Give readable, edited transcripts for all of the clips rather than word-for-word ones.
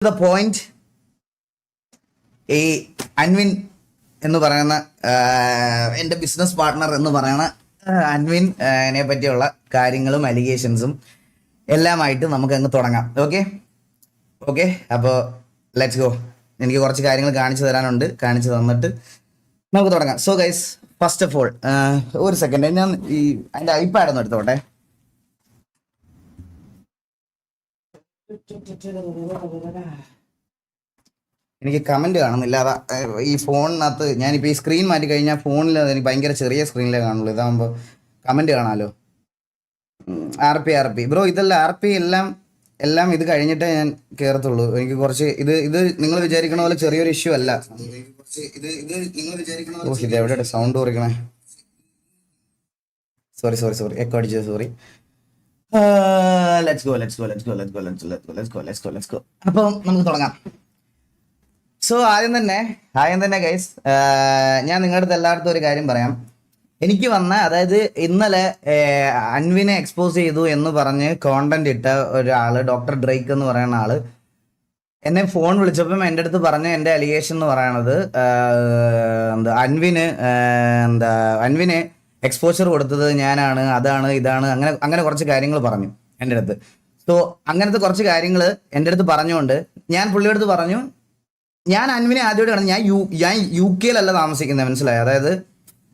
The point. ഈ അൻവിൻ എന്ന് പറയുന്ന എൻ്റെ ബിസിനസ് പാർട്ട്ണർ എന്ന് പറയുന്ന അൻവിനെ പറ്റിയുള്ള കാര്യങ്ങളും അലിഗേഷൻസും എല്ലാമായിട്ട് നമുക്ക് അങ്ങ് തുടങ്ങാം. ഓക്കെ ഓക്കെ അപ്പോൾ ലെറ്റ്സ് ഗോ. എനിക്ക് കുറച്ച് കാര്യങ്ങൾ കാണിച്ചു തരാനുണ്ട്, കാണിച്ചു തന്നിട്ട് നമുക്ക് തുടങ്ങാം. So guys, first of all ഒരു സെക്കൻഡ്, ഞാൻ ഈ അതിൻ്റെ ഐപാഡ് ഒന്ന് എടുത്തോട്ടെ. എനിക്ക് കമന്റ് കാണുന്നില്ല, അതാ ഈ ഫോണിനകത്ത് ഞാനിപ്പോൾ ഈ സ്ക്രീൻ മാറ്റി കഴിഞ്ഞാൽ ഫോണിൽ എനിക്ക് ഭയങ്കര ചെറിയ സ്ക്രീനിലേ കാണുള്ളൂ. ഇതാകുമ്പോൾ കമന്റ് കാണാമല്ലോ. RP ബ്രോ, ഇതെല്ലാം RP എല്ലാം ഇത് കഴിഞ്ഞിട്ടേ ഞാൻ കയറത്തുള്ളൂ. എനിക്ക് കുറച്ച് ഇത് നിങ്ങൾ വിചാരിക്കണ പോലെ ചെറിയൊരു ഇഷ്യൂ അല്ല. ഇത് എവിടെയാണ് സൗണ്ട് കുറയ്ക്കണേ? സോറി എക്കോ അടിച്ചത്, സോറി. Let's go. അപ്പം നമുക്ക് തുടങ്ങാം. സോ ആദ്യം തന്നെ ഗൈസ്, ഞാൻ നിങ്ങളുടെ അടുത്ത് എല്ലായിടത്തും ഒരു കാര്യം പറയാം. എനിക്ക് വന്ന, അതായത് ഇന്നലെ അൻവിനെ എക്സ്പോസ് ചെയ്തു എന്ന് പറഞ്ഞ് കോണ്ടന്റ് ഇട്ട ഒരാള്, ഡോക്ടർ ഡ്രേക്ക് എന്ന് പറയുന്ന ആള് എന്നെ ഫോൺ വിളിച്ചപ്പം എൻ്റെ അടുത്ത് പറഞ്ഞ എൻ്റെ അലിഗേഷൻ എന്ന് പറയണത് അൻവിനെ എക്സ്പോഷർ കൊടുത്തത് ഞാനാണ്, അതാണ് ഇതാണ്, അങ്ങനെ കുറച്ച് കാര്യങ്ങൾ പറഞ്ഞു എൻ്റെ അടുത്ത്. സോ അങ്ങനത്തെ കുറച്ച് കാര്യങ്ങൾ എൻ്റെ അടുത്ത് പറഞ്ഞുകൊണ്ട് ഞാൻ പുള്ളിയുടെ അടുത്ത് പറഞ്ഞു, ഞാൻ അൻവിനെ ആദ്യമായിട്ട് കാണുന്നത്, ഞാൻ UK താമസിക്കുന്നത്, മനസ്സിലായി? അതായത്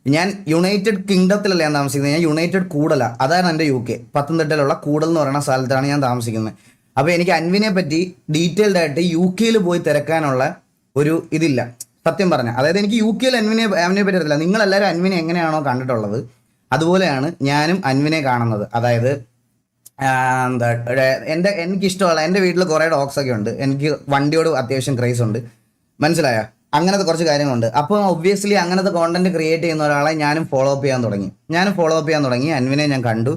ഞാൻ യുണൈറ്റഡ് കിങ്ഡത്തിലല്ല ഞാൻ താമസിക്കുന്നത്, ഞാൻ യുണൈറ്റഡ് കൂടല, അതാണ് എൻ്റെ UK. പത്തനംതിട്ടയിലുള്ള കൂടൽ എന്ന് പറയുന്ന സ്ഥലത്താണ് ഞാൻ താമസിക്കുന്നത്. അപ്പോൾ എനിക്ക് അൻവിനെ പറ്റി ഡീറ്റെയിൽഡ് ആയിട്ട് UK പോയി തിരക്കാനുള്ള ഒരു ഇതില്ല, സത്യം പറഞ്ഞ. അതായത് എനിക്ക് UK അൻവിനെ പറ്റി അറിയില്ല. നിങ്ങളെല്ലാവരും അൻവിനെ എങ്ങനെയാണോ കണ്ടിട്ടുള്ളത് അതുപോലെയാണ് ഞാനും അൻവിനെ കാണുന്നത്. അതായത് എനിക്കിഷ്ടമുള്ള, എൻ്റെ വീട്ടിൽ കുറേ ഡോഗ്സ് ഒക്കെ ഉണ്ട്, എനിക്ക് വണ്ടിയോട് അത്യാവശ്യം ക്രേസ് ഉണ്ട്, മനസ്സിലായോ? അങ്ങനത്തെ കുറച്ച് കാര്യങ്ങളുണ്ട്. അപ്പോൾ ഒബ്വിയസ്ലി അങ്ങനത്തെ കോണ്ടന്റ് ക്രിയേറ്റ് ചെയ്യുന്ന ഒരാളെ ഞാനും ഫോളോ അപ്പ് ചെയ്യാൻ തുടങ്ങി. അൻവിനെ ഞാൻ കണ്ടു.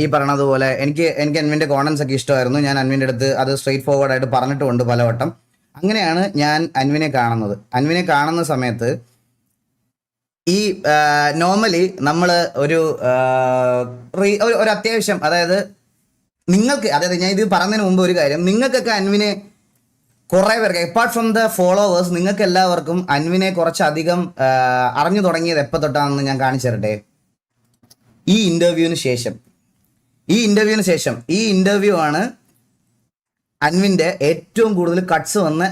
ഈ പറഞ്ഞതുപോലെ എനിക്ക് അൻവിൻ്റെ കോണ്ടന്റ്സ് ഒക്കെ ഇഷ്ടമായിരുന്നു. ഞാൻ അൻവിൻ്റെ അടുത്ത് അത് സ്ട്രെയിറ്റ് ഫോർവേഡ് ആയിട്ട് പറഞ്ഞിട്ടുമുണ്ട് പലവട്ടം. അങ്ങനെയാണ് ഞാൻ അൻവിനെ കാണുന്നത്. അൻവിനെ കാണുന്ന സമയത്ത് ഈ നോർമലി നമ്മൾ ഒരു അത്യാവശ്യം, അതായത് നിങ്ങൾക്ക്, അതായത് ഞാൻ ഇത് പറഞ്ഞതിന് മുമ്പ് ഒരു കാര്യം, നിങ്ങൾക്കൊക്കെ അൻവിനെ കുറേ പേർക്ക്, അപ്പാർട്ട് ഫ്രം ദ ഫോളോവേഴ്സ്, നിങ്ങൾക്ക് എല്ലാവർക്കും അൻവിനെ കുറച്ചധികം അറിഞ്ഞു തുടങ്ങിയത് എപ്പോൾ തൊട്ടാണെന്ന് ഞാൻ കാണിച്ചു തരട്ടെ. ഈ ഇന്റർവ്യൂവിന് ശേഷം ഈ ഇന്റർവ്യൂ ആണ് അൻവിൻ്റെ ഏറ്റവും കൂടുതൽ കട്ട്സ് വന്ന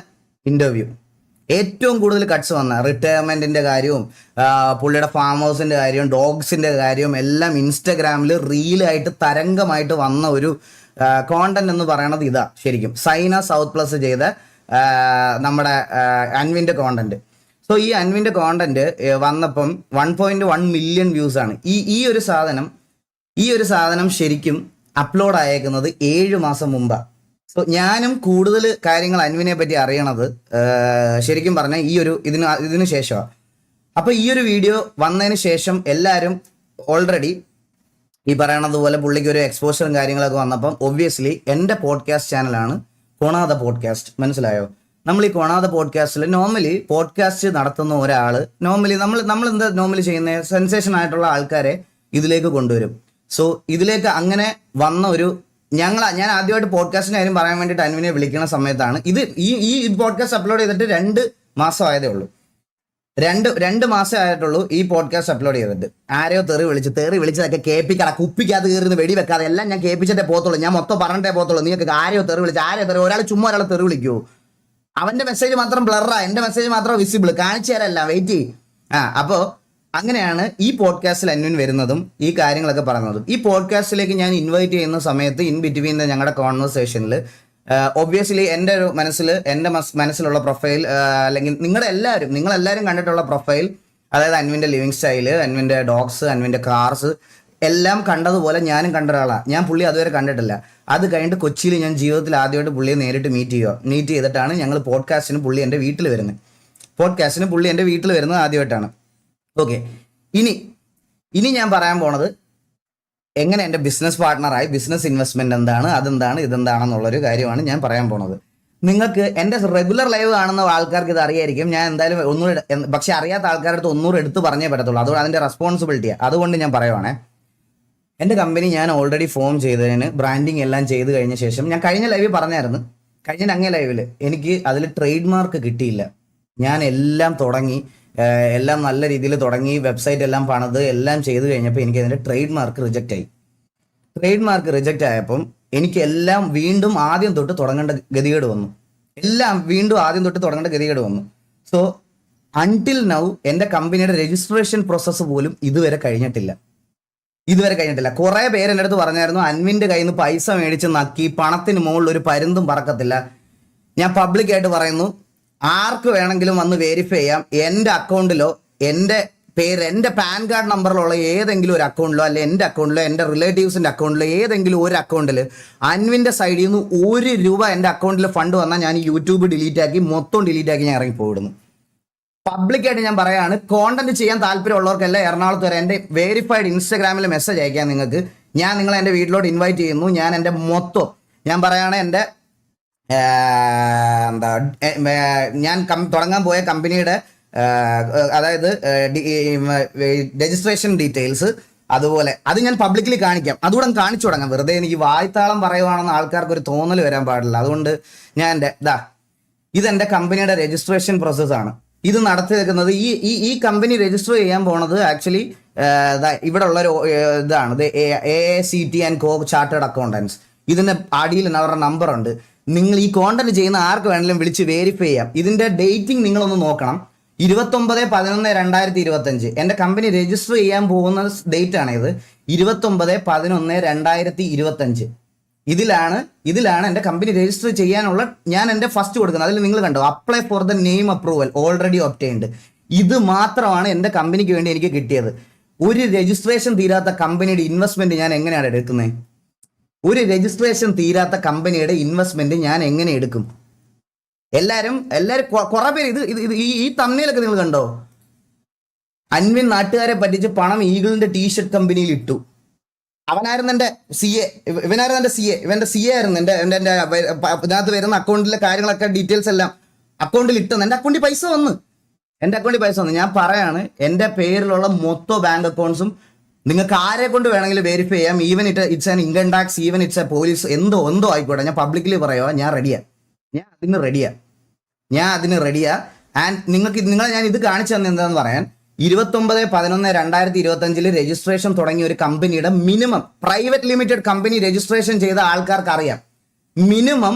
ഇന്റർവ്യൂ. ഏറ്റവും കൂടുതൽ കട്ട്സ് വന്ന റിട്ടയർമെന്റിന്റെ കാര്യവും പുള്ളിയുടെ ഫാം ഹൗസിന്റെ കാര്യവും ഡോഗ്സിന്റെ കാര്യവും എല്ലാം ഇൻസ്റ്റഗ്രാമിൽ റീലായിട്ട് തരംഗമായിട്ട് വന്ന ഒരു കോണ്ടന്റ് എന്ന് പറയണത് ഇതാ. ശരിക്കും സൈന സൗത്ത് പ്ലസ് ചെയ്ത നമ്മുടെ അൻവിൻ്റെ കോണ്ടന്റ്. സോ ഈ അൻവിൻ്റെ കോണ്ടന്റ് വന്നപ്പം 1.1 മില്യൺ വ്യൂസ് ആണ്. ഈ ഒരു സാധനം ശരിക്കും അപ്ലോഡ് ആയേക്കുന്നത് 7 മാസം മുമ്പാണ്. സോ ഞാനും കൂടുതൽ കാര്യങ്ങൾ അൻവിനെ പറ്റി അറിയണത് ശരിക്കും പറഞ്ഞാൽ ഇതിന് ശേഷമാണ്. അപ്പോൾ ഈ ഒരു വീഡിയോ വന്നതിന് ശേഷം എല്ലാവരും ഓൾറെഡി ഈ പറയണത് പോലെ പുള്ളിക്ക് ഒരു എക്സ്പോഷറും കാര്യങ്ങളൊക്കെ വന്നപ്പം ഒബ്വിയസ്ലി എൻ്റെ പോഡ്കാസ്റ്റ് ചാനലാണ് കൊണാത പോഡ്കാസ്റ്റ്, മനസ്സിലായോ? നമ്മൾ ഈ കൊണാത പോഡ്കാസ്റ്റിൽ നോർമലി പോഡ്കാസ്റ്റ് നടത്തുന്ന ഒരാൾ നമ്മൾ എന്താ നോർമലി ചെയ്യുന്നത്, സെൻസേഷൻ ആയിട്ടുള്ള ആൾക്കാരെ ഇതിലേക്ക് കൊണ്ടുവരും. സോ ഇതിലേക്ക് അങ്ങനെ വന്ന ഞാൻ ആദ്യമായിട്ട് പോഡ്കാസ്റ്റിൻ്റെ കാര്യം പറയാൻ വേണ്ടിയിട്ട് അൻവിനെ വിളിക്കുന്ന സമയത്താണ് ഈ പോഡ്കാസ്റ്റ് അപ്ലോഡ് ചെയ്തിട്ട് 2 മാസം ആയതേ ഉള്ളൂ. 2 മാസം ആയിട്ടുള്ളൂ ഈ പോഡ്കാസ്റ്റ് അപ്ലോഡ് ചെയ്തിട്ട്. ആരെയോ തെറി വിളിച്ചതൊക്കെ കേൾപ്പിക്കാതെ, കുപ്പിക്കകത്ത് കയറുന്ന വെടി വെക്കാതെ എല്ലാം ഞാൻ കേൾപ്പിച്ചിട്ടേ പോകത്തുള്ളൂ, ഞാൻ മൊത്തം പറഞ്ഞിട്ടേ പോകത്തുള്ളൂ. നിങ്ങൾക്ക് ആരെയോ തെറി ഒരാൾ ചുമ്മാ ഒരാളെ തെറി വിളിക്കുമോ? അവൻ്റെ മെസ്സേജ് മാത്രം ബ്ലറാ, എൻ്റെ മെസ്സേജ് മാത്രം വിസിബിൾ, കാണിച്ചു തരല്ല, വെയിറ്റ് ചെയ്യും. അപ്പോൾ അങ്ങനെയാണ് ഈ പോഡ്കാസ്റ്റിൽ അൻവിൻ വരുന്നതും ഈ കാര്യങ്ങളൊക്കെ പറയുന്നതും. ഈ പോഡ്കാസ്റ്റിലേക്ക് ഞാൻ ഇൻവൈറ്റ് ചെയ്യുന്ന സമയത്ത് ഇൻ ബിറ്റ്വീൻ ഞങ്ങളുടെ കോൺവെർസേഷനിൽ ഒബ്വിയസ്ലി എൻ്റെ മനസ്സിലുള്ള പ്രൊഫൈൽ, അല്ലെങ്കിൽ നിങ്ങളെല്ലാവരും കണ്ടിട്ടുള്ള പ്രൊഫൈൽ, അതായത് അൻവിൻ്റെ ലിവിങ് സ്റ്റൈല്, അൻവിൻ്റെ ഡോഗ്സ്, അൻവിൻ്റെ കാർസ് എല്ലാം കണ്ടതുപോലെ ഞാനും കണ്ട ഒരാളാണ്. ഞാൻ പുള്ളി അതുവരെ കണ്ടിട്ടില്ല. അത് കഴിഞ്ഞിട്ട് കൊച്ചിയിൽ ഞാൻ ജീവിതത്തിൽ ആദ്യമായിട്ട് പുള്ളിയെ നേരിട്ട് മീറ്റ് ചെയ്തിട്ടാണ് ഞങ്ങൾ പോഡ്കാസ്റ്റിന് പുള്ളി എൻ്റെ വീട്ടിൽ വരുന്നത് ആദ്യമായിട്ടാണ്. ഓക്കെ, ഇനി ഞാൻ പറയാൻ പോണത് എങ്ങനെ എൻ്റെ ബിസിനസ് പാർട്ട്ണറായി, ബിസിനസ് ഇൻവെസ്റ്റ്മെന്റ് എന്താണ്, ഇതെന്താണെന്നുള്ളൊരു കാര്യമാണ് ഞാൻ പറയാൻ പോണത്. നിങ്ങൾക്ക് എൻ്റെ റെഗുലർ ലൈവ് കാണുന്ന ആൾക്കാർക്ക് ഇത് അറിയായിരിക്കും. ഞാൻ എന്തായാലും ഒന്നുകൂടെ, പക്ഷെ അറിയാത്ത ആൾക്കാരുടെ അടുത്ത് ഒന്നുകൂടെ എടുത്ത് പറഞ്ഞേ പറ്റത്തുള്ളൂ. അതുകൊണ്ട് അതിൻ്റെ റെസ്പോൺസിബിലിറ്റിയാണ്. അതുകൊണ്ട് ഞാൻ പറയുവാണേ, എൻ്റെ കമ്പനി ഞാൻ ഓൾറെഡി ഫോം ചെയ്തതിന് ബ്രാൻഡിങ് എല്ലാം ചെയ്ത് കഴിഞ്ഞ ശേഷം, ഞാൻ കഴിഞ്ഞ ലൈവിൽ പറഞ്ഞായിരുന്നു, കഴിഞ്ഞ അങ്ങേ ലൈവില് എനിക്ക് അതിൽ ട്രേഡ് മാർക്ക് കിട്ടിയില്ല. ഞാൻ എല്ലാം തുടങ്ങി, എല്ലാം നല്ല രീതിയിൽ തുടങ്ങി, വെബ്സൈറ്റ് എല്ലാം പണിത് എല്ലാം ചെയ്ത് കഴിഞ്ഞപ്പോൾ എനിക്ക് അതിൻ്റെ ട്രേഡ് മാർക്ക് റിജക്റ്റ് ആയി. ട്രേഡ് മാർക്ക് റിജക്റ്റ് ആയപ്പം എനിക്ക് എല്ലാം വീണ്ടും ആദ്യം തൊട്ട് തുടങ്ങേണ്ട ഗതികേട് വന്നു. സോ അൺടിൽ നൗ എൻ്റെ കമ്പനിയുടെ രജിസ്ട്രേഷൻ പ്രോസസ്സ് പോലും ഇതുവരെ കഴിഞ്ഞിട്ടില്ല. കുറെ പേര് എൻ്റെ അടുത്ത് പറഞ്ഞായിരുന്നു, അൻവിൻ്റെ കയ്യിൽ നിന്ന് പൈസ മേടിച്ച് നക്കി പണത്തിന് മുകളിൽ ഒരു പരുന്തും പറക്കത്തില്ല. ഞാൻ പബ്ലിക്കായിട്ട് പറയുന്നു, ആർക്ക് വേണമെങ്കിലും വന്ന് വെരിഫൈ ചെയ്യാം. എൻ്റെ അക്കൗണ്ടിലോ എൻ്റെ പേര്, എൻ്റെ പാൻ കാർഡ് നമ്പറിലുള്ള ഏതെങ്കിലും ഒരു അക്കൗണ്ടിലോ, അല്ലെ എൻ്റെ അക്കൗണ്ടിലോ, എൻ്റെ റിലേറ്റീവ്സിൻ്റെ അക്കൗണ്ടിലോ, ഏതെങ്കിലും ഒരു അക്കൗണ്ടിൽ അൻവിൻ്റെ സൈഡിൽ നിന്ന് ₹1 എൻ്റെ അക്കൗണ്ടിൽ ഫണ്ട് വന്നാൽ ഞാൻ യൂട്യൂബ് മൊത്തം ഡിലീറ്റ് ആക്കി ഞാൻ ഇറങ്ങിപ്പോയിടുന്നു. പബ്ലിക്കായിട്ട് ഞാൻ പറയാണ്, കോണ്ടന്റ് ചെയ്യാൻ താല്പര്യമുള്ളവർക്കെല്ലാം എറണാകുളത്ത് വരെ എൻ്റെ വെരിഫൈഡ് ഇൻസ്റ്റാഗ്രാമിൽ മെസ്സേജ് അയക്കാം നിങ്ങൾക്ക്. ഞാൻ നിങ്ങളെ എൻ്റെ വീട്ടിലോട്ട് ഇൻവൈറ്റ് ചെയ്യുന്നു. ഞാൻ എൻ്റെ മൊത്തം ഞാൻ പറയുകയാണ്, എൻ്റെ ഞാൻ തുടങ്ങാൻ പോയ കമ്പനിയുടെ അതായത് രജിസ്ട്രേഷൻ ഡീറ്റെയിൽസ്, അതുപോലെ അത് ഞാൻ പബ്ലിക്കലി കാണിക്കാം. അതുകൂടെ കാണിച്ചു തുടങ്ങാം. വെറുതെ എനിക്ക് വായ്ത്താളം പറയുവാണെന്ന് ആൾക്കാർക്ക് ഒരു തോന്നൽ വരാൻ പാടില്ല. അതുകൊണ്ട് ഞാൻ ഇതെൻ്റെ കമ്പനിയുടെ രജിസ്ട്രേഷൻ പ്രോസസ്സാണ്. ഇത് നടത്തി വെക്കുന്നത് ഈ കമ്പനി രജിസ്റ്റർ ചെയ്യാൻ പോണത് ആക്ച്വലി ഇവിടെ ഉള്ളൊരു ഇതാണ്, AACT & Co ചാർട്ടേഡ് അക്കൗണ്ടൻസ്. ഇതിൻ്റെ അടിയിൽ അവരുടെ നമ്പർ ഉണ്ട്. നിങ്ങൾ ഈ കോണ്ടന്റ് ചെയ്യുന്ന ആർക്ക് വേണമെങ്കിലും വിളിച്ച് വെരിഫൈ ചെയ്യാം. ഇതിൻ്റെ ഡേറ്റിംഗ് നിങ്ങളൊന്ന് നോക്കണം. 29/11/2025 എൻ്റെ കമ്പനി രജിസ്റ്റർ ചെയ്യാൻ പോകുന്ന ഡേറ്റ് ആണ് ഇത്. 29/11/2025 ഇതിലാണ് എൻ്റെ കമ്പനി രജിസ്റ്റർ ചെയ്യാനുള്ള ഞാൻ എൻ്റെ ഫസ്റ്റ് കൊടുക്കുന്നത്. അതിൽ നിങ്ങൾ കണ്ടോ, apply for the name approval already obtained. ഇത് മാത്രമാണ് എൻ്റെ കമ്പനിക്ക് വേണ്ടി എനിക്ക് കിട്ടിയത്. ഒരു രജിസ്ട്രേഷൻ തീരാത്ത കമ്പനിയുടെ ഇൻവെസ്റ്റ്മെന്റ് ഞാൻ എങ്ങനെയാണ് എടുക്കുന്നത്? ഞാൻ എങ്ങനെ എടുക്കും? എല്ലാവരും കുറെ പേര് ഇത് ഈ തമ്മിലൊക്കെ നിങ്ങൾ കണ്ടോ? അൻവിൻ നാട്ടുകാരെ പറ്റിച്ച് പണം ഈഗിളിന്റെ ടീഷർട്ട് കമ്പനിയിൽ ഇട്ടു. അവനായിരുന്നു എൻ്റെ CA, ഇവന്റെ CA ആയിരുന്നു. എൻ്റെ ഇതിനകത്ത് വരുന്ന അക്കൗണ്ടിലെ കാര്യങ്ങളൊക്കെ ഡീറ്റെയിൽസ് എല്ലാം അക്കൗണ്ടിൽ ഇട്ടെന്ന്. എൻ്റെ അക്കൗണ്ടിൽ പൈസ വന്നു. ഞാൻ പറയാണ്, എൻ്റെ പേരിലുള്ള മൊത്തം ബാങ്ക് അക്കൗണ്ട്സും നിങ്ങൾക്ക് ആരെ കൊണ്ട് വേണമെങ്കിലും വെരിഫൈ ചെയ്യാം. Even it's an income tax, even it's A police, എന്തോ ആയിക്കോട്ടെ. ഞാൻ പബ്ലിക്കലി പറയുക, ഞാൻ അതിന് റെഡിയാ. ആൻഡ് നിങ്ങളെ ഞാൻ ഇത് കാണിച്ചു തന്നെ എന്താണെന്ന് പറയാൻ, 29/11/2025 രജിസ്ട്രേഷൻ തുടങ്ങിയ ഒരു കമ്പനിയുടെ minimum private limited company registration ചെയ്ത ആൾക്കാർക്ക് അറിയാം, മിനിമം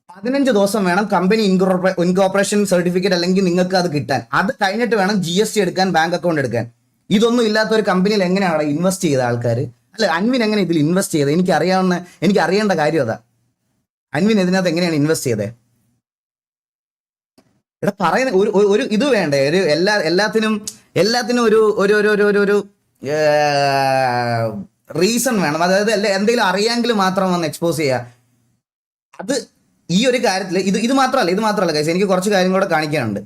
15 ദിവസം വേണം കമ്പനി ഇൻകോർപ്പറേഷൻ സർട്ടിഫിക്കറ്റ് അല്ലെങ്കിൽ നിങ്ങൾക്ക് അത് കിട്ടാൻ. അത് കഴിഞ്ഞിട്ട് വേണം GST എടുക്കാൻ, ബാങ്ക് അക്കൗണ്ട് എടുക്കാൻ. ഇതൊന്നും ഇല്ലാത്ത ഒരു കമ്പനിയിൽ എങ്ങനെയാണ് ഇൻവെസ്റ്റ് ചെയ്ത ആൾക്കാർ? അല്ല, അൻവിൻ എങ്ങനെ ഇതിൽ ഇൻവെസ്റ്റ് ചെയ്തത്? എനിക്ക് അറിയേണ്ട കാര്യം അതാ. അൻവിൻ ഇതിനകത്ത് എങ്ങനെയാണ് ഇൻവെസ്റ്റ് ചെയ്തത്? ഇവിടെ പറയുന്ന ഒരു ഇത് വേണ്ടേ? ഒരു എല്ലാത്തിനും ഒരു റീസൺ വേണം. അതായത് എന്തെങ്കിലും അറിയാമെങ്കിൽ മാത്രം വന്ന് എക്സ്പോസ് ചെയ്യുക. അത് ഈ ഒരു കാര്യത്തിൽ ഇത് മാത്രമല്ല ഗൈസ്, എനിക്ക് കുറച്ച് കാര്യങ്ങളോട് കാണിക്കാനുണ്ട്.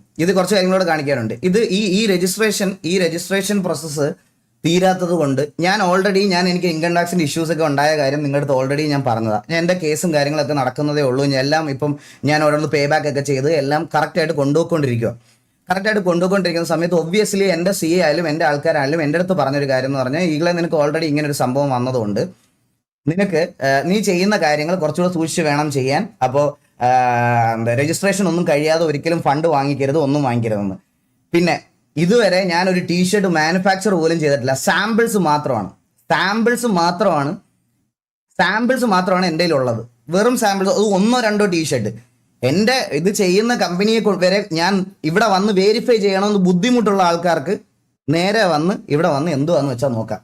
ഇത് ഈ രജിസ്ട്രേഷൻ പ്രോസസ്സ് തീരാത്തത് കൊണ്ട് എനിക്ക് ഇൻകം ടാക്സിന്റെ ഇഷ്യൂസ് ഒക്കെ ഉണ്ടായ കാര്യം നിങ്ങളുടെ അടുത്ത് ഓൾറെഡി ഞാൻ പറഞ്ഞതാണ്. ഞാൻ എൻ്റെ കേസും കാര്യങ്ങളൊക്കെ നടക്കുന്നതേ ഉള്ളൂ. എല്ലാം ഇപ്പം ഞാൻ ഓരോന്ന് പേ ബാക്ക് ഒക്കെ ചെയ്ത് എല്ലാം കറക്റ്റായിട്ട് കൊണ്ടുപോയിക്കൊണ്ടിരിക്കുന്ന സമയത്ത് ഒബ്വിയസ്ലി എൻ്റെ CA ആയാലും എൻ്റെ ആൾക്കാരായാലും എൻ്റെ അടുത്ത് പറഞ്ഞൊരു കാര്യം എന്ന് പറഞ്ഞാൽ, ഈകളെ നിനക്ക് ഓൾറെഡി ഇങ്ങനെ ഒരു സംഭവം വന്നതുകൊണ്ട് നിനക്ക് നീ ചെയ്യുന്ന കാര്യങ്ങൾ കുറച്ചുകൂടെ സൂക്ഷിച്ച് വേണം ചെയ്യാൻ. അപ്പോൾ രജിസ്ട്രേഷൻ ഒന്നും കഴിയാതെ ഒരിക്കലും ഫണ്ട് വാങ്ങിക്കരുത്, ഒന്നും വാങ്ങിക്കരുതെന്ന്. പിന്നെ ഇതുവരെ ഞാനൊരു ടീഷർട്ട് മാനുഫാക്ചർ പോലും ചെയ്തിട്ടില്ല. സാമ്പിൾസ് മാത്രമാണ് എൻ്റെ കയ്യിലുള്ളത്. വെറും സാമ്പിൾസ്, അത് 1-2 ടീഷർട്ട്. എൻ്റെ ഇത് ചെയ്യുന്ന കമ്പനിയെ വരെ ഞാൻ ഇവിടെ വന്ന് വെരിഫൈ ചെയ്യണമെന്ന് ബുദ്ധിമുട്ടുള്ള ആൾക്കാർക്ക് നേരെ ഇവിടെ വന്ന് എന്തുവാന്ന് വെച്ചാൽ നോക്കാം.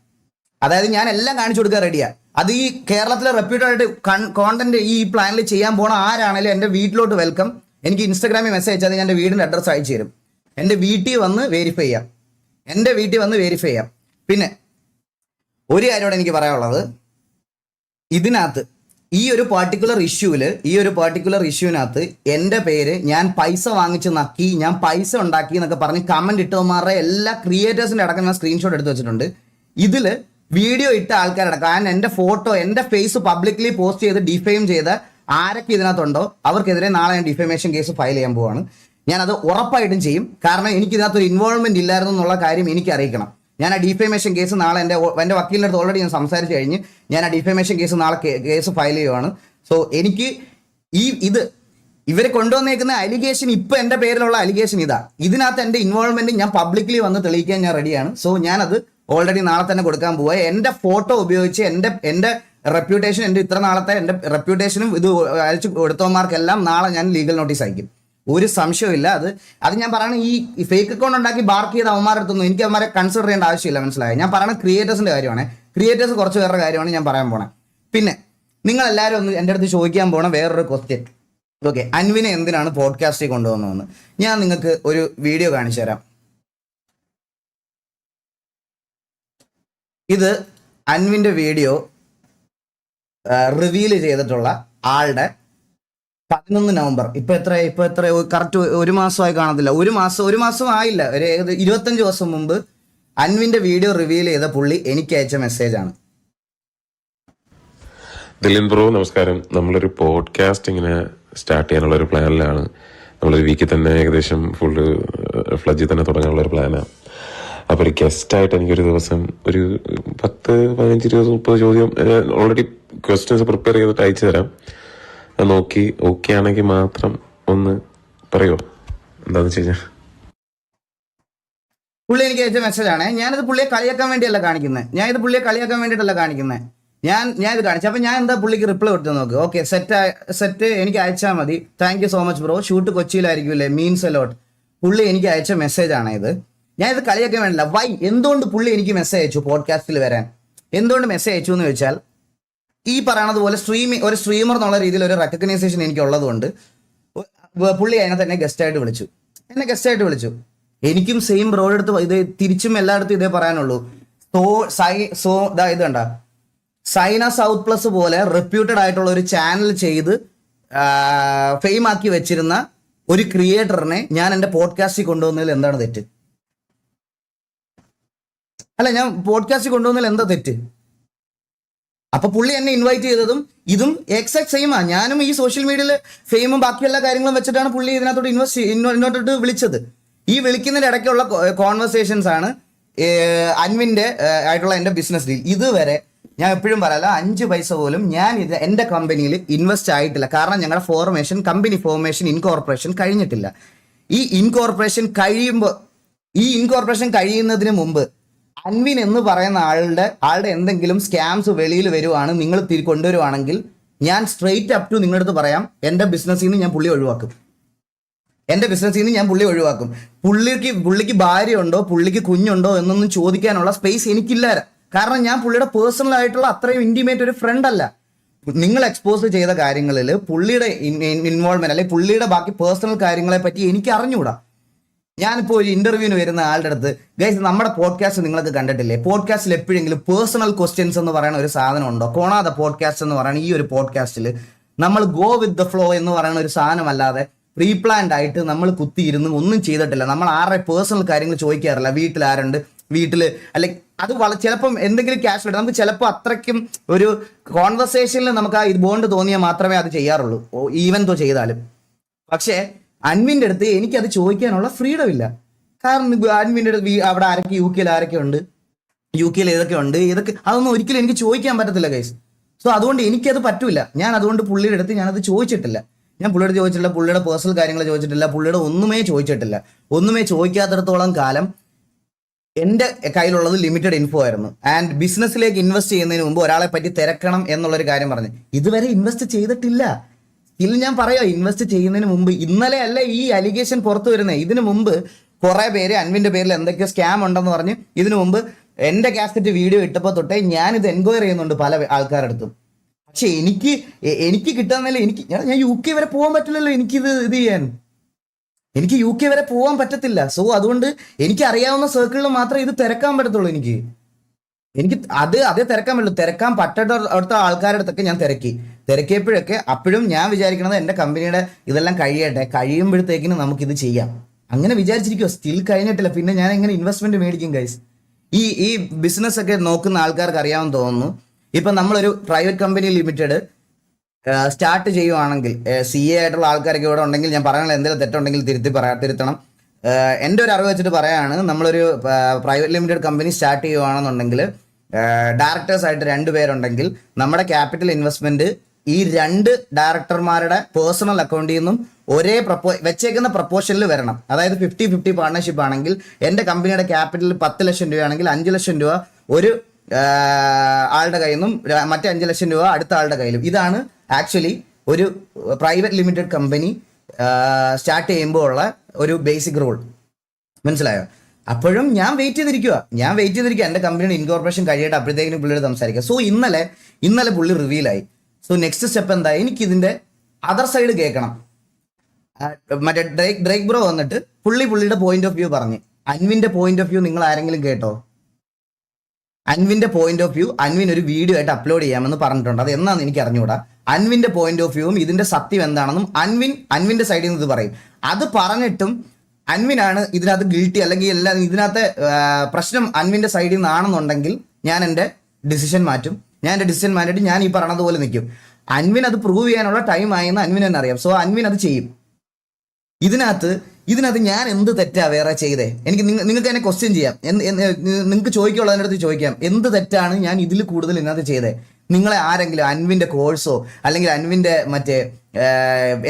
അതായത് ഞാൻ എല്ലാം കാണിച്ചു കൊടുക്കാൻ റെഡിയാ. അത് ഈ കേരളത്തിലെ റെപ്യൂട്ടഡ് കോണ്ടന്റ് ഈ പ്ലാനിൽ ചെയ്യാൻ പോണ ആരാണെങ്കിലും എൻ്റെ വീട്ടിലോട്ട് വെൽക്കം. എനിക്ക് ഇൻസ്റ്റാഗ്രാമിൽ മെസ്സേജ് അയച്ചാൽ ഞാൻ എൻ്റെ വീടിൻ്റെ അഡ്രസ്സ് അയച്ചു തരും. എൻ്റെ വീട്ടിൽ വന്ന് വെരിഫൈ ചെയ്യാം. പിന്നെ ഒരു കാര്യമാണ് എനിക്ക് പറയാനുള്ളത്, ഇതിനകത്ത് ഈ ഒരു പർട്ടിക്കുലർ ഇഷ്യൂവിനകത്ത് എൻ്റെ പേര് ഞാൻ പൈസ വാങ്ങിച്ച് നക്കി, ഞാൻ പൈസ ഉണ്ടാക്കി എന്നൊക്കെ പറഞ്ഞ് കമന്റ് ഇട്ടവന്മാരുടെ എല്ലാ ക്രിയേറ്റേഴ്സിൻ്റെ അടക്കം ഞാൻ സ്ക്രീൻഷോട്ട് എടുത്ത് വെച്ചിട്ടുണ്ട്. ഇതിൽ വീഡിയോ ഇട്ട ആൾക്കാരടക്കം എൻ്റെ ഫോട്ടോ, എൻ്റെ ഫേസ് പബ്ലിക്കലി പോസ്റ്റ് ചെയ്ത് ഡിഫെയിം ചെയ്ത ആരൊക്കെ ഇതിനകത്തുണ്ടോ അവർക്കെതിരെ നാളെ ഞാൻ ഡിഫമേഷൻ കേസ് ഫയൽ ചെയ്യാൻ പോവാണ്. ഞാനത് ഉറപ്പായിട്ടും ചെയ്യും. കാരണം എനിക്ക് ഇതിനകത്തൊരു ഇൻവോൾവ്മെന്റ് ഇല്ലായിരുന്നു എന്നുള്ള കാര്യം എനിക്ക് അറിയിക്കണം. ഞാൻ ആ ഡിഫമേഷൻ കേസ് നാളെ എൻ്റെ വക്കീലിൻ്റെ അടുത്ത് ഓൾറെഡി ഞാൻ സംസാരിച്ച് കഴിഞ്ഞ് ഞാൻ ആ ഡിഫമേഷൻ കേസ് നാളെ കേസ് ഫയൽ ചെയ്യുവാണ്. സോ എനിക്ക് ഇവരെ കൊണ്ടുവന്നേക്കുന്ന അലിഗേഷൻ, ഇപ്പൊ എന്റെ പേരിലുള്ള അലിഗേഷൻ ഇതാ. ഇതിനകത്ത് എന്റെ ഇൻവോൾവ്മെന്റ് ഞാൻ പബ്ലിക്കലി വന്ന് തെളിയിക്കാൻ ഞാൻ റെഡിയാണ്. സോ ഞാനത് ഓൾറെഡി നാളെ തന്നെ കൊടുക്കാൻ പോവുക. എന്റെ ഫോട്ടോ ഉപയോഗിച്ച് എന്റെ റെപ്യൂട്ടേഷൻ, എന്റെ ഇത്ര നാളത്തെ എന്റെ റെപ്യൂട്ടേഷനും ഇത് അയച്ചു കൊടുത്തവന്മാർക്കെല്ലാം നാളെ ഞാൻ ലീഗൽ നോട്ടീസ് അയക്കും. ഒരു സംശയമില്ല. അത് ഞാൻ പറയണ ഈ ഫേക്ക് അക്കൗണ്ട് ഉണ്ടാക്കി ബാർക്ക് ചെയ്ത അവന്മാരെടുത്തൊന്നും എനിക്ക് അവന്മാരെ കൺസിഡർ ചെയ്യേണ്ട ആവശ്യമില്ല, മനസ്സിലായോ? ഞാൻ പറയണ ക്രിയേറ്റേഴ്സിന്റെ കാര്യമാണ്. ക്രിയേറ്റേഴ്സ് കുറച്ച് പേരുടെ കാര്യമാണ് ഞാൻ പറയാൻ പോണേ. പിന്നെ നിങ്ങൾ എല്ലാവരും ഒന്ന് എൻ്റെ അടുത്ത് ചോദിക്കാൻ പോണ വേറൊരു ക്വസ്റ്റ്യൻ, ഓക്കെ, അൻവിനെ എന്തിനാണ് പോഡ്കാസ്റ്റിൽ കൊണ്ടുവന്നതെന്ന്. ഞാൻ നിങ്ങൾക്ക് ഒരു വീഡിയോ കാണിച്ചു തരാം. ഇത് അൻവിന്റെ വീഡിയോ റിവീൽ ചെയ്തിട്ടുള്ള ആളുടെ 11 നവംബർ. ഇപ്പൊ എത്ര കറക്റ്റ് ഒരു മാസമായി കാണത്തില്ല, ഒരു മാസം ആയില്ല, ഒരു 25 ദിവസം മുമ്പ് അൻവിന്റെ വീഡിയോ റിവീൽ ചെയ്ത പുള്ളി എനിക്ക് അയച്ച മെസ്സേജ് ആണ്. ദിലിൻ ബ്രോ നമസ്കാരം. നമ്മളൊരു പോഡ്കാസ്റ്റിങ്ങിന് സ്റ്റാർട്ട് ചെയ്യാനുള്ള ഒരു പ്ലാനിലാണ്. നമ്മളൊരു വീക്കിൽ തന്നെ ഏകദേശം ഫുള്ള് ഫ്ലജിൽ തന്നെ തുടങ്ങാനുള്ള ഒരു പ്ലാനാണ്. അപ്പോൾ ഒരു ഗസ്റ്റായിട്ട് എനിക്കൊരു ദിവസം ഒരു 10, 15, 20, 30 ചോദ്യം ഓൾറെഡി ക്വസ്റ്റ്യൻസ് പ്രിപ്പയർ ചെയ്തിട്ട് അയച്ചു തരാം. അത് നോക്കി ഓക്കെ ആണെങ്കിൽ മാത്രം ഒന്ന് പറയുമോ? എന്താണെന്ന് വെച്ച് കഴിഞ്ഞാൽ പുള്ളി എനിക്ക് അയച്ച മെസ്സേജാണ്. ഞാനിത് പുള്ളിയെ കളിയാക്കാൻ വേണ്ടിയല്ല കാണിക്കുന്നത്. ഞാൻ ഇത് കാണിച്ചു. അപ്പം ഞാൻ എന്താ പുള്ളിക്ക് റിപ്ലൈ കൊടുത്തു നോക്ക്. ഓക്കെ, സെറ്റ് എനിക്ക് അയച്ചാൽ മതി. Thank you so much bro. Shoot കൊച്ചിയിലായിരിക്കുമല്ലേ, മീൻസ് എ ലോട്ട്. പുള്ളി എനിക്ക് അയച്ച മെസ്സേജാണ് ഇത്. ഞാൻ ഇത് കളിയാക്കാൻ വേണ്ടില്ല. എന്തുകൊണ്ട് പുള്ളി എനിക്ക് മെസ്സേജ് അയച്ചു പോഡ്കാസ്റ്റിൽ വരാൻ? എന്തുകൊണ്ട് മെസ്സേജ് അയച്ചു എന്ന് വെച്ചാൽ, ഈ പറയണത് പോലെ ഒരു സ്ട്രീമർ എന്നുള്ള രീതിയിൽ ഒരു റെക്കഗ്നൈസേഷൻ എനിക്ക് ഉള്ളതുകൊണ്ട് പുള്ളി അതിനകത്ത് എന്നെ ഗസ്റ്റായിട്ട് വിളിച്ചു. എനിക്കും സെയിം ബ്രോയുടെ അടുത്ത് ഇത് തിരിച്ചും എല്ലായിടത്തും ഇതേ പറയാനുള്ളൂ. ഇത് കണ്ട സൈന സൗത്ത് പ്ലസ് പോലെ റെപ്യൂട്ടഡ് ആയിട്ടുള്ള ഒരു ചാനൽ ചെയ്ത് ഫെയിം ആക്കി വെച്ചിരുന്ന ഒരു ക്രിയേറ്ററിനെ ഞാൻ എൻ്റെ പോഡ്കാസ്റ്റിൽ കൊണ്ടുവന്നതിൽ എന്താണ് തെറ്റ്? ഞാൻ പോഡ്കാസ്റ്റിൽ കൊണ്ടുവന്നതിൽ എന്താ തെറ്റ്? അപ്പൊ പുള്ളി എന്നെ ഇൻവൈറ്റ് ചെയ്തതും ഇതും എക്സാക്ട് സെയിമാ. ഞാനും ഈ സോഷ്യൽ മീഡിയയിൽ ഫെയിമും ബാക്കി എല്ലാ കാര്യങ്ങളും വെച്ചിട്ടാണ് പുള്ളി ഇതിനകത്തോട്ട് ഇങ്ങോട്ടോട്ട് വിളിച്ചത്. ഈ വിളിക്കുന്നതിന്റെ ഇടയ്ക്കുള്ള കോൺവെർസേഷൻസ് ആണ് അൻവിന്റെ ആയിട്ടുള്ള എൻ്റെ ബിസിനസ് ഡീൽ. ഇതുവരെ ഞാൻ എപ്പോഴും പറയല, 5 പൈസ പോലും ഞാൻ ഇത് എൻ്റെ കമ്പനിയിൽ ഇൻവെസ്റ്റ് ആയിട്ടില്ല. കാരണം ഞങ്ങളുടെ കമ്പനി ഫോർമേഷൻ ഇൻകോർപ്പറേഷൻ കഴിഞ്ഞിട്ടില്ല. ഈ ഇൻകോർപ്പറേഷൻ കഴിയുന്നതിന് മുമ്പ് അൻവിൻ എന്ന് പറയുന്ന ആളുടെ എന്തെങ്കിലും സ്കാംസ് വെളിയിൽ വരുവാണ്, നിങ്ങൾ കൊണ്ടുവരുവാണെങ്കിൽ ഞാൻ സ്ട്രെയിറ്റ് അപ് ടു നിങ്ങളുടെ അടുത്ത് പറയാം, എൻ്റെ ബിസിനസ്സിൽ നിന്ന് ഞാൻ പുള്ളി ഒഴിവാക്കും. പുള്ളിക്ക് ഭാര്യ ഉണ്ടോ, പുള്ളിക്ക് കുഞ്ഞുണ്ടോ എന്നൊന്നും ചോദിക്കാനുള്ള സ്പേസ് എനിക്കില്ല. കാരണം ഞാൻ പുള്ളിയുടെ പേഴ്സണൽ ആയിട്ടുള്ള അത്രയും ഇന്റിമേറ്റ് ഒരു ഫ്രണ്ട് അല്ല. നിങ്ങൾ എക്സ്പോസ് ചെയ്ത കാര്യങ്ങളിൽ പുള്ളിയുടെ ഇൻവോൾവ്മെന്റ് അല്ലെങ്കിൽ പുള്ളിയുടെ ബാക്കി പേഴ്സണൽ കാര്യങ്ങളെ പറ്റി എനിക്ക് അറിഞ്ഞുകൂടാ. ഞാനിപ്പോൾ ഒരു ഇന്റർവ്യൂവിന് വരുന്ന ആളുടെ അടുത്ത്, ഗൈസ് നമ്മുടെ പോഡ്കാസ്റ്റ് നിങ്ങൾക്ക് കണ്ടിട്ടില്ലേ, പോഡ്കാസ്റ്റിൽ എപ്പോഴെങ്കിലും പേഴ്സണൽ ക്വസ്റ്റ്യൻസ് എന്ന് പറയുന്ന ഒരു സാധനം ഉണ്ടോ? കോണാദ പോഡ്കാസ്റ്റ് എന്ന് പറയുന്ന ഈ ഒരു പോഡ്കാസ്റ്റിൽ നമ്മൾ ഗോ വിത്ത് ദ ഫ്ലോ എന്ന് പറയുന്ന ഒരു സാധനമല്ലാതെ പ്രീ പ്ലാൻഡ് ആയിട്ട് നമ്മൾ കുത്തിയിരുന്ന് ഒന്നും ചെയ്തിട്ടില്ല. നമ്മൾ ആരുടെ പേഴ്സണൽ കാര്യങ്ങൾ ചോദിക്കാറില്ല. വീട്ടിൽ ആരുണ്ട്, അല്ലെങ്കിൽ അത് ചിലപ്പം എന്തെങ്കിലും ക്യാഷ് ഇട്ട് നമുക്ക് ചിലപ്പോൾ അത്രയ്ക്കും ഒരു കോൺവെർസേഷനിൽ നമുക്ക് ആ ബോണ്ട് തോന്നിയാൽ മാത്രമേ അത് ചെയ്യാറുള്ളൂ, ഈവൻ തോ ചെയ്താലും. പക്ഷേ അൻവിൻ്റെ അടുത്ത് എനിക്കത് ചോദിക്കാനുള്ള ഫ്രീഡം ഇല്ല. കാരണം അൻവിൻ്റെ അടുത്ത് അവിടെ ആരൊക്കെ യു കെയിൽ ഏതൊക്കെ ഉണ്ട് ഇതൊക്കെ അതൊന്നും ഒരിക്കലും എനിക്ക് ചോദിക്കാൻ പറ്റത്തില്ല ഗൈസ്. സോ അതുകൊണ്ട് എനിക്കത് പറ്റൂല. ഞാൻ അതുകൊണ്ട് പുള്ളിയുടെ അടുത്ത് ഞാനത് ചോദിച്ചിട്ടില്ല. പുള്ളിയുടെ പേഴ്സണൽ കാര്യങ്ങൾ ചോദിച്ചിട്ടില്ല, പുള്ളിയുടെ ഒന്നുമേ ചോദിക്കാത്തിടത്തോളം കാലം എൻ്റെ കയ്യിലുള്ളത് ലിമിറ്റഡ് ഇൻഫോ ആയിരുന്നു. ആൻഡ് ബിസിനസ്സിലേക്ക് ഇൻവെസ്റ്റ് ചെയ്യുന്നതിന് മുമ്പ് ഒരാളെ പറ്റി തിരക്കണം എന്നുള്ളൊരു കാര്യം പറഞ്ഞു. ഇതുവരെ ഇൻവെസ്റ്റ് ചെയ്തിട്ടില്ല. ഞാൻ പറയാം, ഇൻവെസ്റ്റ് ചെയ്യുന്നതിന് മുമ്പ്, ഇന്നലെ അല്ല ഈ അലിഗേഷൻ പുറത്തു വരുന്നത്. ഇതിനു മുമ്പ് കുറെ പേര് അൻവിന്റെ പേരിൽ എന്തൊക്കെയോ സ്കാം ഉണ്ടെന്ന് പറഞ്ഞ് ഇതിനു മുമ്പ് എൻ്റെ കാസറ്റ് വീഡിയോ ഇട്ടപ്പോൾ തൊട്ടേ ഞാനിത് എൻക്വയറി ചെയ്യുന്നുണ്ട് പല ആൾക്കാരുടെ അടുത്തും. പക്ഷെ എനിക്ക് കിട്ടാന്നല്ല, ഞാൻ യു കെ വരെ പോകാൻ പറ്റില്ലല്ലോ. ഇത് ചെയ്യാൻ എനിക്ക് യു കെ വരെ പോകാൻ പറ്റത്തില്ല. സോ അതുകൊണ്ട് എനിക്ക് അറിയാവുന്ന സർക്കിളിൽ മാത്രമേ ഇത് തിരക്കാൻ പറ്റത്തുള്ളൂ. എനിക്ക് അതേ തിരക്കാൻ പറ്റുള്ളൂ. തിരക്കാൻ പറ്റാത്ത ആൾക്കാരുടെ അടുത്തൊക്കെ ഞാൻ തിരക്കിയപ്പോഴൊക്കെ അപ്പോഴും ഞാൻ വിചാരിക്കണത് എൻ്റെ കമ്പനിയുടെ ഇതെല്ലാം കഴിയുമ്പോഴത്തേക്കിനും നമുക്കിത് ചെയ്യാം അങ്ങനെ വിചാരിച്ചിരിക്കുമോ. സ്റ്റിൽ കഴിഞ്ഞിട്ടില്ല. പിന്നെ ഞാൻ എങ്ങനെ ഇൻവെസ്റ്റ്മെന്റ് മേടിക്കും ഗൈസ്? ഈ ബിസിനസ് ഒക്കെ നോക്കുന്ന ആൾക്കാർക്ക് അറിയാമെന്ന് തോന്നുന്നു. ഇപ്പം നമ്മളൊരു പ്രൈവറ്റ് കമ്പനി ലിമിറ്റഡ് സ്റ്റാർട്ട് ചെയ്യുവാണെങ്കിൽ, CA ആയിട്ടുള്ള ആൾക്കാരൊക്കെ ഇവിടെ ഉണ്ടെങ്കിൽ ഞാൻ പറയണത് എന്തെങ്കിലും തെറ്റുണ്ടെങ്കിൽ തിരുത്തണം. എൻ്റെ ഒരു അറിവ് വെച്ചിട്ട് പറയാണ്, നമ്മളൊരു പ്രൈവറ്റ് ലിമിറ്റഡ് കമ്പനി സ്റ്റാർട്ട് ചെയ്യുവാണെന്നുണ്ടെങ്കിൽ ഡയറക്ടേഴ്സ് ആയിട്ട് 2 പേരുണ്ടെങ്കിൽ നമ്മുടെ ക്യാപിറ്റൽ ഇൻവെസ്റ്റ്മെന്റ് ഈ 2 ഡയറക്ടർമാരുടെ പേഴ്സണൽ അക്കൗണ്ടിൽ നിന്നും ഒരേ വെച്ചേക്കുന്ന പ്രപ്പോഷനിൽ വരണം. അതായത് 50-50 പാർട്ണർഷിപ്പ് ആണെങ്കിൽ എൻ്റെ കമ്പനിയുടെ ക്യാപിറ്റൽ 10 ലക്ഷം രൂപയാണെങ്കിൽ 5 ലക്ഷം രൂപ ഒരു ആളുടെ കയ്യിൽ നിന്നും മറ്റേ 5 ലക്ഷം രൂപ അടുത്ത ആളുടെ കയ്യിലും. ഇതാണ് ആക്ച്വലി ഒരു പ്രൈവറ്റ് ലിമിറ്റഡ് കമ്പനി സ്റ്റാർട്ട് ചെയ്യുമ്പോൾ ഉള്ള ഒരു ബേസിക് റൂൾ. മനസ്സിലായോ? അപ്പോഴും ഞാൻ വെയിറ്റ് ചെയ്തിരിക്കുക എൻ്റെ കമ്പനിയുടെ ഇൻകോർപ്പറേഷൻ കഴിയട്ടെ, അപ്പോഴത്തേക്കിനും പുള്ളിയോട് സംസാരിക്കുക. സോ ഇന്നലെ പുള്ളി റിവീലായി. സോ നെക്സ്റ്റ് സ്റ്റെപ്പ് എന്താ, എനിക്കിതിൻ്റെ അതർ സൈഡ് കേൾക്കണം. മറ്റേ ഡ്രേക്ക് ബ്രോ വന്നിട്ട് പുള്ളിയുടെ പോയിന്റ് ഓഫ് വ്യൂ പറഞ്ഞ്. അൻവിൻ്റെ പോയിന്റ് ഓഫ് വ്യൂ നിങ്ങൾ ആരെങ്കിലും കേട്ടോ? അൻവിൻ്റെ പോയിന്റ് ഓഫ് വ്യൂ അൻവിൻ ഒരു വീഡിയോ ആയിട്ട് അപ്ലോഡ് ചെയ്യാമെന്ന് പറഞ്ഞിട്ടുണ്ട്. അത് എന്നാന്ന് എനിക്ക് അറിഞ്ഞുകൂടാ. അൻവിൻ്റെ പോയിന്റ് ഓഫ് വ്യൂവും ഇതിൻ്റെ സത്യം എന്താണെന്നും അൻവിൻ്റെ സൈഡിൽ നിന്ന് ഇത് പറയും. അത് പറഞ്ഞിട്ടും അൻവിനാണ് ഇതിനകത്ത് ഗിൽട്ടി, അല്ലെങ്കിൽ എല്ലാം ഇതിനകത്ത് പ്രശ്നം അൻവിൻ്റെ സൈഡിൽ നിന്നാണെന്നുണ്ടെങ്കിൽ ഞാൻ എൻ്റെ ഡിസിഷൻ മാറ്റിയിട്ട് ഞാൻ ഈ പറഞ്ഞതുപോലെ നിൽക്കും. അൻവിൻ അത് പ്രൂവ് ചെയ്യാനുള്ള ടൈം ആയെന്ന് അൻവിൻ തന്നെ അറിയാം. സോ അൻവിൻ അത് ചെയ്യും. ഇതിനകത്ത് ഞാൻ എന്ത് തെറ്റാ വേറെ ചെയ്തേ? നിങ്ങൾക്ക് എന്നെ ക്വസ്റ്റ്യൻ ചെയ്യാം, നിങ്ങൾക്ക് ചോദിക്കുള്ളതിൻ്റെ അടുത്ത് ചോദിക്കാം, എന്ത് തെറ്റാണ് ഞാൻ ഇതിൽ കൂടുതൽ ഇതിനകത്ത് ചെയ്തേ? നിങ്ങളെ ആരെങ്കിലും അൻവിൻ്റെ കോഴ്സോ അല്ലെങ്കിൽ അൻവിൻ്റെ മറ്റേ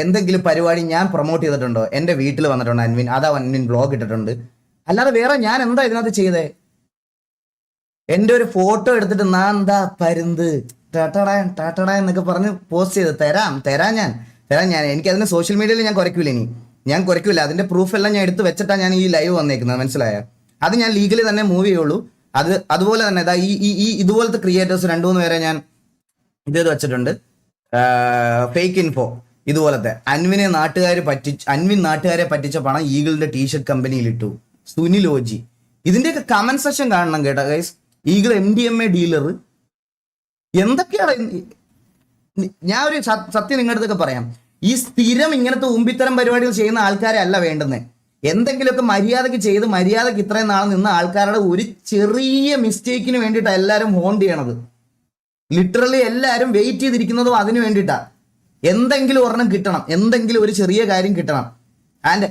എന്തെങ്കിലും പരിപാടി ഞാൻ പ്രൊമോട്ട് ചെയ്തിട്ടുണ്ടോ? എൻ്റെ വീട്ടിൽ വന്നിട്ടുണ്ട് അൻവിൻ ബ്ലോഗ് ഇട്ടിട്ടുണ്ട്. അല്ലാതെ വേറെ ഞാൻ എന്താ ഇതിനകത്ത് ചെയ്തേ? എൻ്റെ ഒരു ഫോട്ടോ എടുത്തിട്ട് ഞാൻ എന്താ പരുന്ത് ടാറ്റട എന്നൊക്കെ പറഞ്ഞ് പോസ്റ്റ് ചെയ്ത് തരാം ഞാൻ എനിക്കതിന് സോഷ്യൽ മീഡിയയിൽ ഞാൻ കുറയ്ക്കൂല. അതിന്റെ പ്രൂഫ് എല്ലാം ഞാൻ എടുത്ത് വെച്ചിട്ടാണ് ഞാൻ ഈ ലൈവ് വന്നേക്കുന്നത്. മനസ്സിലായ? അത് ഞാൻ ലീഗലി തന്നെ മൂവ് ചെയ്യുള്ളൂ. അതുപോലെ തന്നെ ഈ ഇതുപോലത്തെ ക്രിയേറ്റേഴ്സ് 2-3 പേരെ ഞാൻ ഇത് വെച്ചിട്ടുണ്ട്. ഫേക്ക് ഇൻഫോ ഇതുപോലത്തെ അൻവിൻ നാട്ടുകാരെ പറ്റിച്ച പണം ഈഗിളിന്റെ ടീഷർട്ട് കമ്പനിയിൽ ഇട്ടു. സുനിലോജി ഇതിന്റെയൊക്കെ കമന്റ് സെക്ഷൻ കാണണം കേട്ടോ ഗൈസ്. ഈഗിൾ MDMA ഡീലർ എന്തൊക്കെയാണ്. ഞാൻ ഒരു സത്യം നിങ്ങളുടെ അടുത്തൊക്കെ പറയാം. ഈ സ്ഥിരം ഇങ്ങനത്തെ ഉമ്പിത്തരം പരിപാടികൾ ചെയ്യുന്ന ആൾക്കാരെ അല്ല വേണ്ടുന്നത്. എന്തെങ്കിലുമൊക്കെ മര്യാദയ്ക്ക് ചെയ്ത് മര്യാദയ്ക്ക് ഇത്രയും നാൾ നിന്ന ആൾക്കാരുടെ ഒരു ചെറിയ മിസ്റ്റേക്കിന് വേണ്ടിയിട്ടാണ് എല്ലാവരും ഹോണ്ട് ചെയ്യണത്. ലിറ്ററലി എല്ലാവരും വെയിറ്റ് ചെയ്തിരിക്കുന്നതും അതിന് വേണ്ടിയിട്ടാണ്. എന്തെങ്കിലും ഒരെണ്ണം കിട്ടണം, എന്തെങ്കിലും ഒരു ചെറിയ കാര്യം കിട്ടണം. ആൻഡ്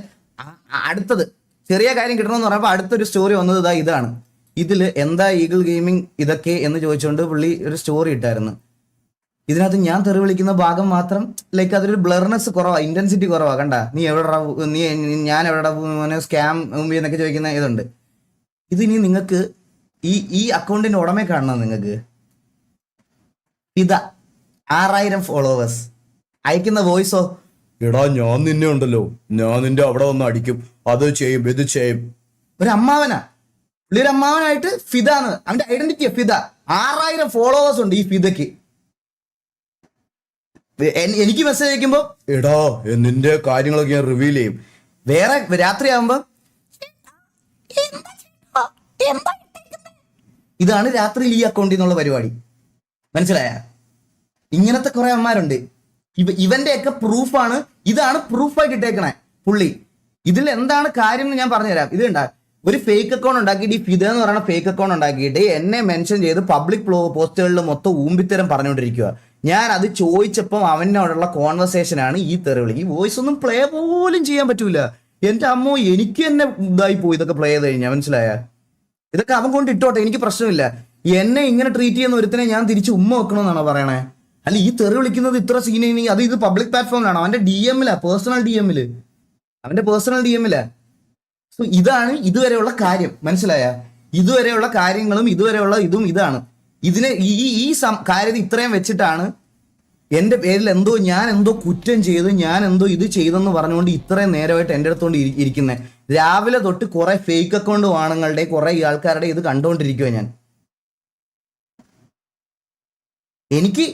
അടുത്തത് ചെറിയ കാര്യം കിട്ടണമെന്ന് പറഞ്ഞപ്പോൾ അടുത്തൊരു സ്റ്റോറി വന്നത് ഇതാണ്. ഇതിൽ എന്താ ഈഗിൾ ഗെയിമിംഗ് ഇതൊക്കെ എന്ന് ചോദിച്ചുകൊണ്ട് പുള്ളി ഒരു സ്റ്റോറി ഇട്ടായിരുന്നു. ഇതിനകത്ത് ഞാൻ തെറി വിളിക്കുന്ന ഭാഗം മാത്രം ലൈക്ക് അതൊരു ബ്ലർനെസ് കുറവാ, ഇന്റൻസിറ്റി കുറവാ. കണ്ട ഞാൻ എവിടെ സ്കാം എന്നൊക്കെ ചോദിക്കുന്ന ഇതുണ്ട്. ഇതിനി നിങ്ങൾക്ക് ഈ അക്കൗണ്ടിന്റെ ഉടമയെ കാണണം. നിങ്ങൾക്ക് ഇതാ 6000 ഫോളോവേഴ്സ് അയക്കുന്ന വോയിസോ, എടാ ഞാൻ നിന്നെ ഉണ്ടല്ലോ, ഞാൻ നിന്റെ അവിടെ വന്ന് അടിക്കും, അത് ചെയ്യും ഇത് ചെയ്യും. ഒരു അമ്മാവനായിട്ട് ഫിദാണ് അവന്റെ ഐഡന്റിറ്റിയാ. ഫിദ 6000 ഫോളോവേഴ്സ് ഉണ്ട് ഈ ഫിദയ്ക്ക്. എനിക്ക് മെസ്സേജ് അയക്കുമ്പോ എടാ നിന്റെ കാര്യങ്ങളൊക്കെ ഞാൻ റിവീൽ ചെയ്യും. വേറെ രാത്രിയാകുമ്പോ ഇതാണ് രാത്രിയിൽ ഈ അക്കൗണ്ടിൽ നിന്നുള്ള പരിപാടി. മനസ്സിലായ? ഇങ്ങനത്തെ കുറെ അമ്മമാരുണ്ട്. ഇവന്റെയൊക്കെ പ്രൂഫാണ്, ഇതാണ് പ്രൂഫായിട്ട് ഇട്ടേക്കണേ പുള്ളി. ഇതിൽ എന്താണ് കാര്യം എന്ന് ഞാൻ പറഞ്ഞുതരാം. ഇത് കണ്ടാ ഒരു ഫേക്ക് അക്കൗണ്ട് ഉണ്ടാക്കിയിട്ട്, ഈ ഫിദ എന്ന് പറയുന്ന ഫേക്ക് അക്കൗണ്ട് ഉണ്ടാക്കിയിട്ട് എന്നെ മെൻഷൻ ചെയ്ത് പബ്ലിക് പോസ്റ്റുകളിൽ മൊത്തം ഊമ്പിത്തരം പറഞ്ഞുകൊണ്ടിരിക്കുക. ഞാൻ അത് ചോദിച്ചപ്പം അവനോടുള്ള കോൺവെർസേഷനാണ് ഈ തെറിവിളി. ഈ വോയിസ് ഒന്നും പ്ലേ പോലും ചെയ്യാൻ പറ്റൂല. എൻ്റെ അമ്മോ, എനിക്ക് തന്നെ ഇതായി പോയി ഇതൊക്കെ പ്ലേ ചെയ്ത് കഴിഞ്ഞാൽ. മനസ്സിലായ? ഇതൊക്കെ അവൻ കൊണ്ട് ഇട്ടോട്ടെ, എനിക്ക് പ്രശ്നമില്ല. എന്നെ ഇങ്ങനെ ട്രീറ്റ് ചെയ്യുന്ന ഒരുത്തനെ ഞാൻ തിരിച്ച് ഉമ്മ വെക്കണമെന്നാണോ പറയണേ? അല്ല, ഈ തെറി വിളിക്കുന്നത് ഇത്ര സീൻ ഇത് പബ്ലിക് പ്ലാറ്റ്ഫോമിലാണ്. അവന്റെ DM-ലാ, അവന്റെ പേഴ്സണൽ DM-ലാ. സോ ഇതാണ് ഇതുവരെയുള്ള കാര്യം. മനസ്സിലായ? ഇതുവരെയുള്ള കാര്യങ്ങളും ഇതുവരെയുള്ള ഇതാണ്. ഇതിനെ ഈ കാര്യത്തിൽ ഇത്രയും വെച്ചിട്ടാണ് എൻ്റെ പേരിൽ ഞാൻ എന്തോ കുറ്റം ചെയ്തു, ഞാൻ എന്തോ ഇത് ചെയ്തെന്ന് പറഞ്ഞുകൊണ്ട് ഇത്രയും നേരമായിട്ട് എൻ്റെ അടുത്തോണ്ട് ഇരിക്കുന്നത്. രാവിലെ തൊട്ട് കുറെ ഫേക്ക് അക്കൗണ്ട് ആണുങ്ങളുടെ കുറെ ആൾക്കാരുടെ ഇത് കണ്ടുകൊണ്ടിരിക്കുക ഞാൻ.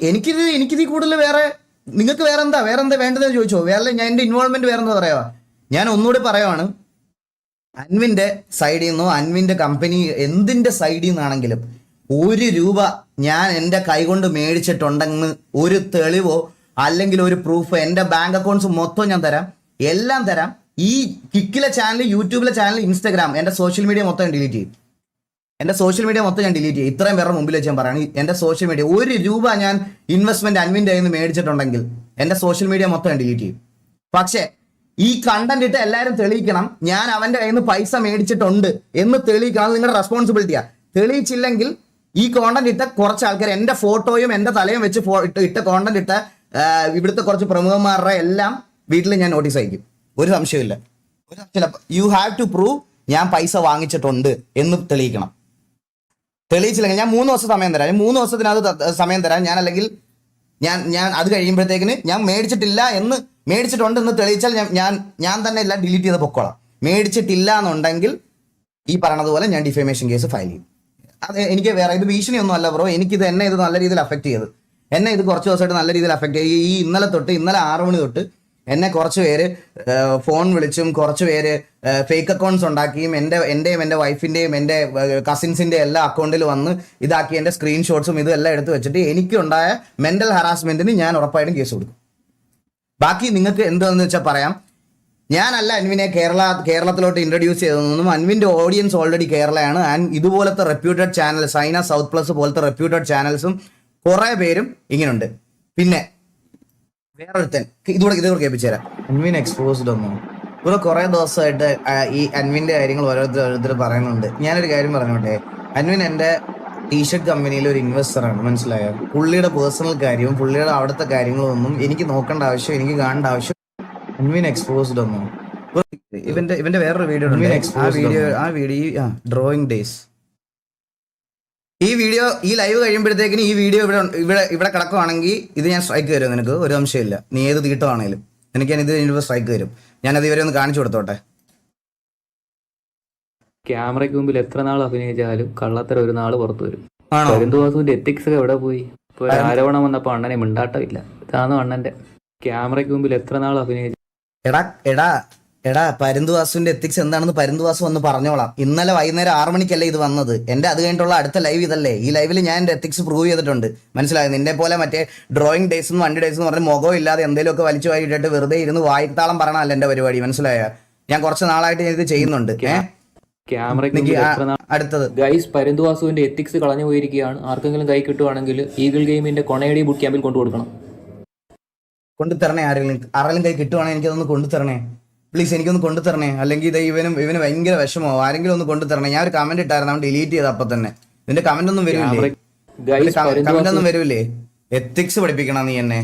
എനിക്കിത് കൂടുതൽ വേറെ നിങ്ങൾക്ക് വേറെ എന്താ വേണ്ടതെന്ന് ചോദിച്ചോ? വേറെ ഞാൻ എൻ്റെ ഇൻവോൾവ്മെന്റ് വേറെ എന്താ പറയാ? ഞാൻ ഒന്നുകൂടി പറയുവാണ്, അൻവിൻ്റെ സൈഡിൽ നിന്നോ അൻവിൻ്റെ കമ്പനി എന്തിൻ്റെ സൈഡിൽ നിന്നാണെങ്കിലും 1 രൂപ ഞാൻ എൻ്റെ കൈകൊണ്ട് മേടിച്ചിട്ടുണ്ടെന്ന് ഒരു തെളിവോ അല്ലെങ്കിൽ ഒരു പ്രൂഫോ, എൻ്റെ ബാങ്ക് അക്കൗണ്ട്സ് മൊത്തം ഞാൻ തരാം, എല്ലാം തരാം. ഈ കിക്കിലെ ചാനൽ, യൂട്യൂബിലെ ചാനൽ, ഇൻസ്റ്റാഗ്രാം, എൻ്റെ സോഷ്യൽ മീഡിയ മൊത്തം ഞാൻ ഡിലീറ്റ് ചെയ്യും. ഇത്രയും പേരുടെ മുമ്പിൽ വെച്ച് ഞാൻ പറയണം, എൻ്റെ സോഷ്യൽ മീഡിയ 1 രൂപ ഞാൻ ഇൻവെസ്റ്റ്മെന്റ് അൻവിൻ്റെ കയ്യിൽ നിന്ന് മേടിച്ചിട്ടുണ്ടെങ്കിൽ എൻ്റെ സോഷ്യൽ മീഡിയ മൊത്തം ഞാൻ ഡിലീറ്റ് ചെയ്യും. പക്ഷേ ഈ കണ്ടന്റ് ഇട്ട് എല്ലാവരും തെളിയിക്കണം ഞാൻ അവൻ്റെ കയ്യിൽ നിന്ന് പൈസ മേടിച്ചിട്ടുണ്ട് എന്ന് തെളിയിക്കണം. നിങ്ങളുടെ റെസ്പോൺസിബിലിറ്റിയാ. തെളിയിച്ചില്ലെങ്കിൽ ഈ കോണ്ടന്റ് ഇട്ട കുറച്ച് ആൾക്കാർ, എൻ്റെ ഫോട്ടോയും എൻ്റെ തലയും വെച്ച് ഇട്ട കോണ്ടന്റ് ഇട്ട ഇവിടുത്തെ കുറച്ച് പ്രമുഖന്മാരുടെ എല്ലാം വീട്ടിൽ ഞാൻ നോട്ടീസ് അയക്കും. ഒരു സംശയമില്ല. യു ഹാവ് ടു പ്രൂവ് ഞാൻ പൈസ വാങ്ങിച്ചിട്ടുണ്ട് എന്ന് തെളിയിക്കണം. തെളിയിച്ചില്ലെങ്കിൽ ഞാൻ 3 ദിവസം സമയം തരാം. 3 ദിവസത്തിനകത്ത് സമയം തരാം. ഞാൻ അല്ലെങ്കിൽ ഞാൻ അത് കഴിയുമ്പോഴത്തേക്കിന് ഞാൻ മേടിച്ചിട്ടുണ്ട് എന്ന് തെളിയിച്ചാൽ ഞാൻ തന്നെ എല്ലാം ഡിലീറ്റ് ചെയ്ത് പൊക്കോളാം. മേടിച്ചിട്ടില്ല എന്നുണ്ടെങ്കിൽ ഈ പറഞ്ഞതുപോലെ ഞാൻ ഡിഫേമേഷൻ കേസ് ഫയൽ ചെയ്യും. അത് എനിക്ക് വേറെ ഇത് ഭീഷണിയൊന്നും അല്ല ബ്രോ. എന്നെ ഇത് നല്ല രീതിയിൽ അഫക്റ്റ് ചെയ്തു. എന്നെ ഇത് കുറച്ച് ദിവസമായിട്ട് നല്ല രീതിയിൽ അഫക്റ്റ് ചെയ്തു. ഈ ഇന്നലെ 6 മണി തൊട്ട് എന്നെ കുറച്ച് പേര് ഫോൺ വിളിച്ചും കുറച്ച് പേര് ഫേക്ക് അക്കൗണ്ട്സ് ഉണ്ടാക്കിയും എൻ്റെയും എൻ്റെ വൈഫിൻ്റെയും എൻ്റെ കസിൻസിൻ്റെ എല്ലാ അക്കൗണ്ടിൽ വന്ന് ഇതാക്കി എൻ്റെ സ്ക്രീൻഷോട്ട്സും ഇതും എല്ലാം എടുത്ത് വെച്ചിട്ട് എനിക്കുണ്ടായ മെൻ്റൽ ഹറാസ്മെൻറ്റിന് ഞാൻ ഉറപ്പായിട്ടും കേസ് കൊടുക്കും. ബാക്കി നിങ്ങൾക്ക് എന്താണെന്ന് വെച്ചാൽ പറയാം. ഞാനല്ല അൻവിനെ കേരളത്തിലോട്ട് ഇൻട്രൊഡ്യൂസ് ചെയ്തതെന്നും അൻവിൻ്റെ ഓഡിയൻസ് ഓൾറെഡി കേരളയാണ്. ആൻഡ് ഇതുപോലത്തെ reputed channel Saina south plus പോലത്തെ റെപ്യൂട്ടഡ് ചാനൽസും കുറേ പേരും ഇങ്ങനെയുണ്ട്. പിന്നെ വേറൊരുത്തൻ ഇതുകൂടെ കേൾപ്പിച്ചു തരാം. അൻവിൻ എക്സ്പോസ്ഡ് ഒന്നും ഇവിടെ കുറേ ദിവസമായിട്ട് ഈ അൻവിൻ്റെ കാര്യങ്ങൾ ഓരോരുത്തർ പറയുന്നുണ്ട്. ഞാനൊരു കാര്യം പറഞ്ഞോട്ടെ, അൻവിൻ എൻ്റെ ടീഷർട്ട് കമ്പനിയിൽ ഒരു ഇൻവെസ്റ്ററാണ്, മനസ്സിലായോ? പുള്ളിയുടെ പേഴ്സണൽ കാര്യവും പുള്ളിയുടെ അവിടുത്തെ കാര്യങ്ങളും ഒന്നും എനിക്ക് നോക്കേണ്ട ആവശ്യം, എനിക്ക് കാണേണ്ട ആവശ്യം. അൻവിൻ എക്സ്പോസ്ഡ് ഒന്നും ഇവന്റെ വേറൊരു വീഡിയോ ആ വീഡിയോ ഡ്രോയിങ് ഡേയ്സ്. ഈ ലൈവ് കഴിയുമ്പോഴത്തേക്കിന് ഈ വീഡിയോ ഇവിടെ കിടക്കുവാണെങ്കിൽ ഇത് ഞാൻ സ്ട്രൈക്ക് തരും. നിനക്ക് ഒരു സംശയമില്ല. നീ ഏത് തീട്ടമാണേലും എനിക്ക് ഞാൻ ഇത് കഴിഞ്ഞപ്പോൾ സ്ട്രൈക്ക് തരും. ഞാനത് ഇവരെ ഒന്ന് കാണിച്ചു കൊടുത്തോട്ടെ. ക്യാമറയ്ക്ക് മുമ്പിൽ എത്ര നാൾ അഭിനയിച്ചാലും കള്ളത്തരം ഒരു നാൾ പുറത്തു വരും. പരുന്തുവാസുവിന്റെ എത്തിക്സ് ഒക്കെ എവിടെ പോയി? ഇപ്പൊ ഒരു ആരോപണം വന്നപ്പോ അണ്ണനെ മിണ്ടാട്ടമില്ല. ഇതാണോ അണ്ണന്റെ? ക്യാമറയ്ക്ക് മുമ്പിൽ എത്ര നാൾ അഭിനയിച്ചു? എടാ പരുന്തുവാസുവിന്റെ എത്തിക്സ് എന്താണെന്ന് പരുന്തുവാസു വന്ന് പറഞ്ഞോളാം. ഇന്നലെ വൈകുന്നേരം 6 മണിക്കല്ലേ ഇത് വന്നത്. എന്റെ അത് കഴിഞ്ഞിട്ടുള്ള അടുത്ത ലൈവ് ഇതല്ലേ. ഈ ലൈവിൽ ഞാൻ എന്റെ എത്തിക്സ് പ്രൂവ് ചെയ്തിട്ടുണ്ട്, മനസ്സിലായത്? നിന്നെ പോലെ മറ്റേ ഡ്രോയിങ് ഡേയ്സ് എന്നും 1 ഡേയ്സ് എന്ന് പറഞ്ഞ് മുഖം ഇല്ലാതെ എന്തെങ്കിലുമൊക്കെ വലിച്ചു വായിട്ടിട്ട് വെറുതെ ഇരുന്ന് വായ്ത്താളം പറയണമല്ല എന്റെ പരിപാടി, മനസ്സിലായ? ഞാൻ കുറച്ച് നാളായിട്ട് ഞാൻ ഇത് ചെയ്യുന്നുണ്ട്. അടുത്തത് ഗൈസ്, പരുന്തുവാസുവിന്റെ എത്തിക്സ് കളഞ്ഞു പോയിരിക്കുകയാണ്. ആർക്കെങ്കിലും കൈ കിട്ടുവാണെങ്കിൽ ഈഗിൾ ഗെയിമിന്റെ കൊണയടി ബുട്ട് ക്യാമ്പിൽ കൊണ്ടുകൊടുക്കണം. കൊണ്ടുതരണേ. ആരെങ്കിലും കൈ കിട്ടുവാണെങ്കിൽ എനിക്കതൊന്ന് കൊണ്ടുതരണേ പ്ലീസ്. എനിക്കൊന്ന് കൊണ്ടുതരണേ. അല്ലെങ്കിൽ ഇത് ഇവന് ഭയങ്കര വിഷമോ. ആരെങ്കിലും ഒന്ന് കൊണ്ടുതരണേ. ഞാൻ ഒരു കമന്റ് ഇട്ടായിരുന്നു, അവൻ ഡിലീറ്റ് ചെയ്ത അപ്പൊ തന്നെ. നിന്റെ കമന്റ് ഒന്നും വരില്ലേ? കമന്റ് ഒന്നും വരൂലേ? എത്തിക്സ് പഠിപ്പിക്കണം നീ എന്നെ.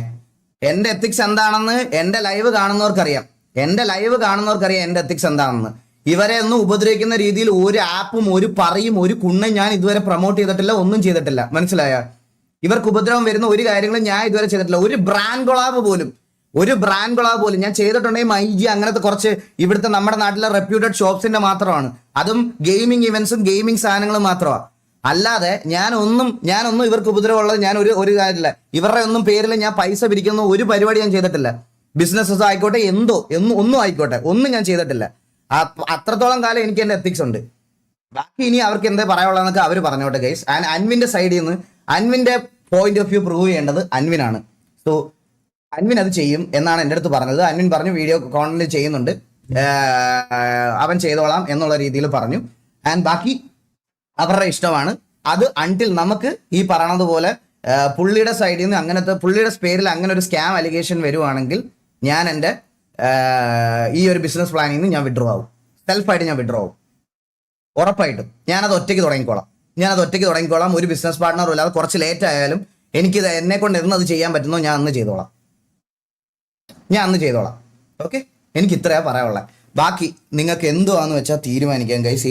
എന്റെ എത്തിക്സ് എന്താണെന്ന് എന്റെ ലൈവ് കാണുന്നവർക്കറിയാം. എന്റെ എത്തിക്സ് എന്താണെന്ന്. ഇവരെ ഒന്നും ഉപദ്രവിക്കുന്ന രീതിയിൽ ഒരു ആപ്പും ഒരു പറയും ഒരു കുണ്ണും ഞാൻ ഇതുവരെ പ്രൊമോട്ട് ചെയ്തിട്ടില്ല, ഒന്നും ചെയ്തിട്ടില്ല, മനസ്സിലായ? ഇവർക്ക് ഉപദ്രവം വരുന്ന ഒരു കാര്യങ്ങളും ഞാൻ ഇതുവരെ ചെയ്തിട്ടില്ല. ഒരു ബ്രാൻഡ് കൊളാബ് പോലും ഞാൻ ചെയ്തിട്ടുണ്ടെങ്കിൽ മൈജി അങ്ങനത്തെ കുറച്ച് ഇവിടുത്തെ നമ്മുടെ നാട്ടിലെ റെപ്യൂട്ടഡ് ഷോപ്സിന്റെ മാത്രമാണ്. അതും ഗെയിമിംഗ് ഇവന്റ്സും ഗെയിമിംഗ് സാധനങ്ങളും മാത്രമാണ്. അല്ലാതെ ഞാനൊന്നും ഇവർക്ക് ഉപദ്രവമുള്ളത് ഞാൻ ഒരു കാര്യമില്ല. ഇവരുടെ ഒന്നും പേരിൽ ഞാൻ പൈസ പിരിക്കുന്ന ഒരു പരിപാടി ഞാൻ ചെയ്തിട്ടില്ല. ബിസിനസ്സസ് ആയിക്കോട്ടെ, ഒന്നും ആയിക്കോട്ടെ, ഒന്നും ഞാൻ ചെയ്തിട്ടില്ല. അത്രത്തോളം കാലം എനിക്ക് എന്റെ എത്തിക്സ് ഉണ്ട്. ബാക്കി ഇനി അവർക്ക് എന്താ പറയാനുള്ളതെന്നൊക്കെ അവർ പറഞ്ഞോട്ടെ ഗൈസ്. ആൻഡ് അൻവിന്റെ സൈഡിൽ നിന്ന് അൻവിന്റെ പോയിന്റ് ഓഫ് വ്യൂ പ്രൂവ് ചെയ്യേണ്ടത് അൻവിനാണ്. സോ അൻവിൻ അത് ചെയ്യും എന്നാണ് എൻ്റെ അടുത്ത് പറഞ്ഞത്. അൻവിൻ പറഞ്ഞു വീഡിയോ കോണ്ടന്റ് ചെയ്യുന്നുണ്ട്, അവൻ ചെയ്തോളാം എന്നുള്ള രീതിയിൽ പറഞ്ഞു. ആൻഡ് ബാക്കി അവരുടെ ഇഷ്ടമാണ് അത്. അൺടിൽ നമുക്ക് ഈ പറയണതുപോലെ പുള്ളിയുടെ സൈഡിൽ നിന്ന് പുള്ളിയുടെ പേരിൽ അങ്ങനെ ഒരു സ്കാം അലിഗേഷൻ വരുവാണെങ്കിൽ ഞാൻ എൻ്റെ ഈ ഒരു ബിസിനസ് പ്ലാനിൽ നിന്ന് ഞാൻ വിഡ്രോ ആവും. സെൽഫായിട്ട് ഞാൻ വിഡ്രോ ആവും ഉറപ്പായിട്ടും. ഞാനത് ഒറ്റയ്ക്ക് തുടങ്ങിക്കോളാം. ഒരു ബിസിനസ് പാർട്ട്ണറും ഇല്ലാതെ കുറച്ച് ലേറ്റ് ആയാലും എനിക്കിത് എന്നെ കൊണ്ട് അത് ചെയ്യാൻ പറ്റുന്നോ ഞാൻ അന്ന് ചെയ്തോളാം. ഓക്കെ, എനിക്ക് ഇത്രയാ പറയാനുള്ളത്. ബാക്കി നിങ്ങൾക്ക് എന്തുവാന്ന് വെച്ചാൽ തീരുമാനിക്കാം ഗൈസ്.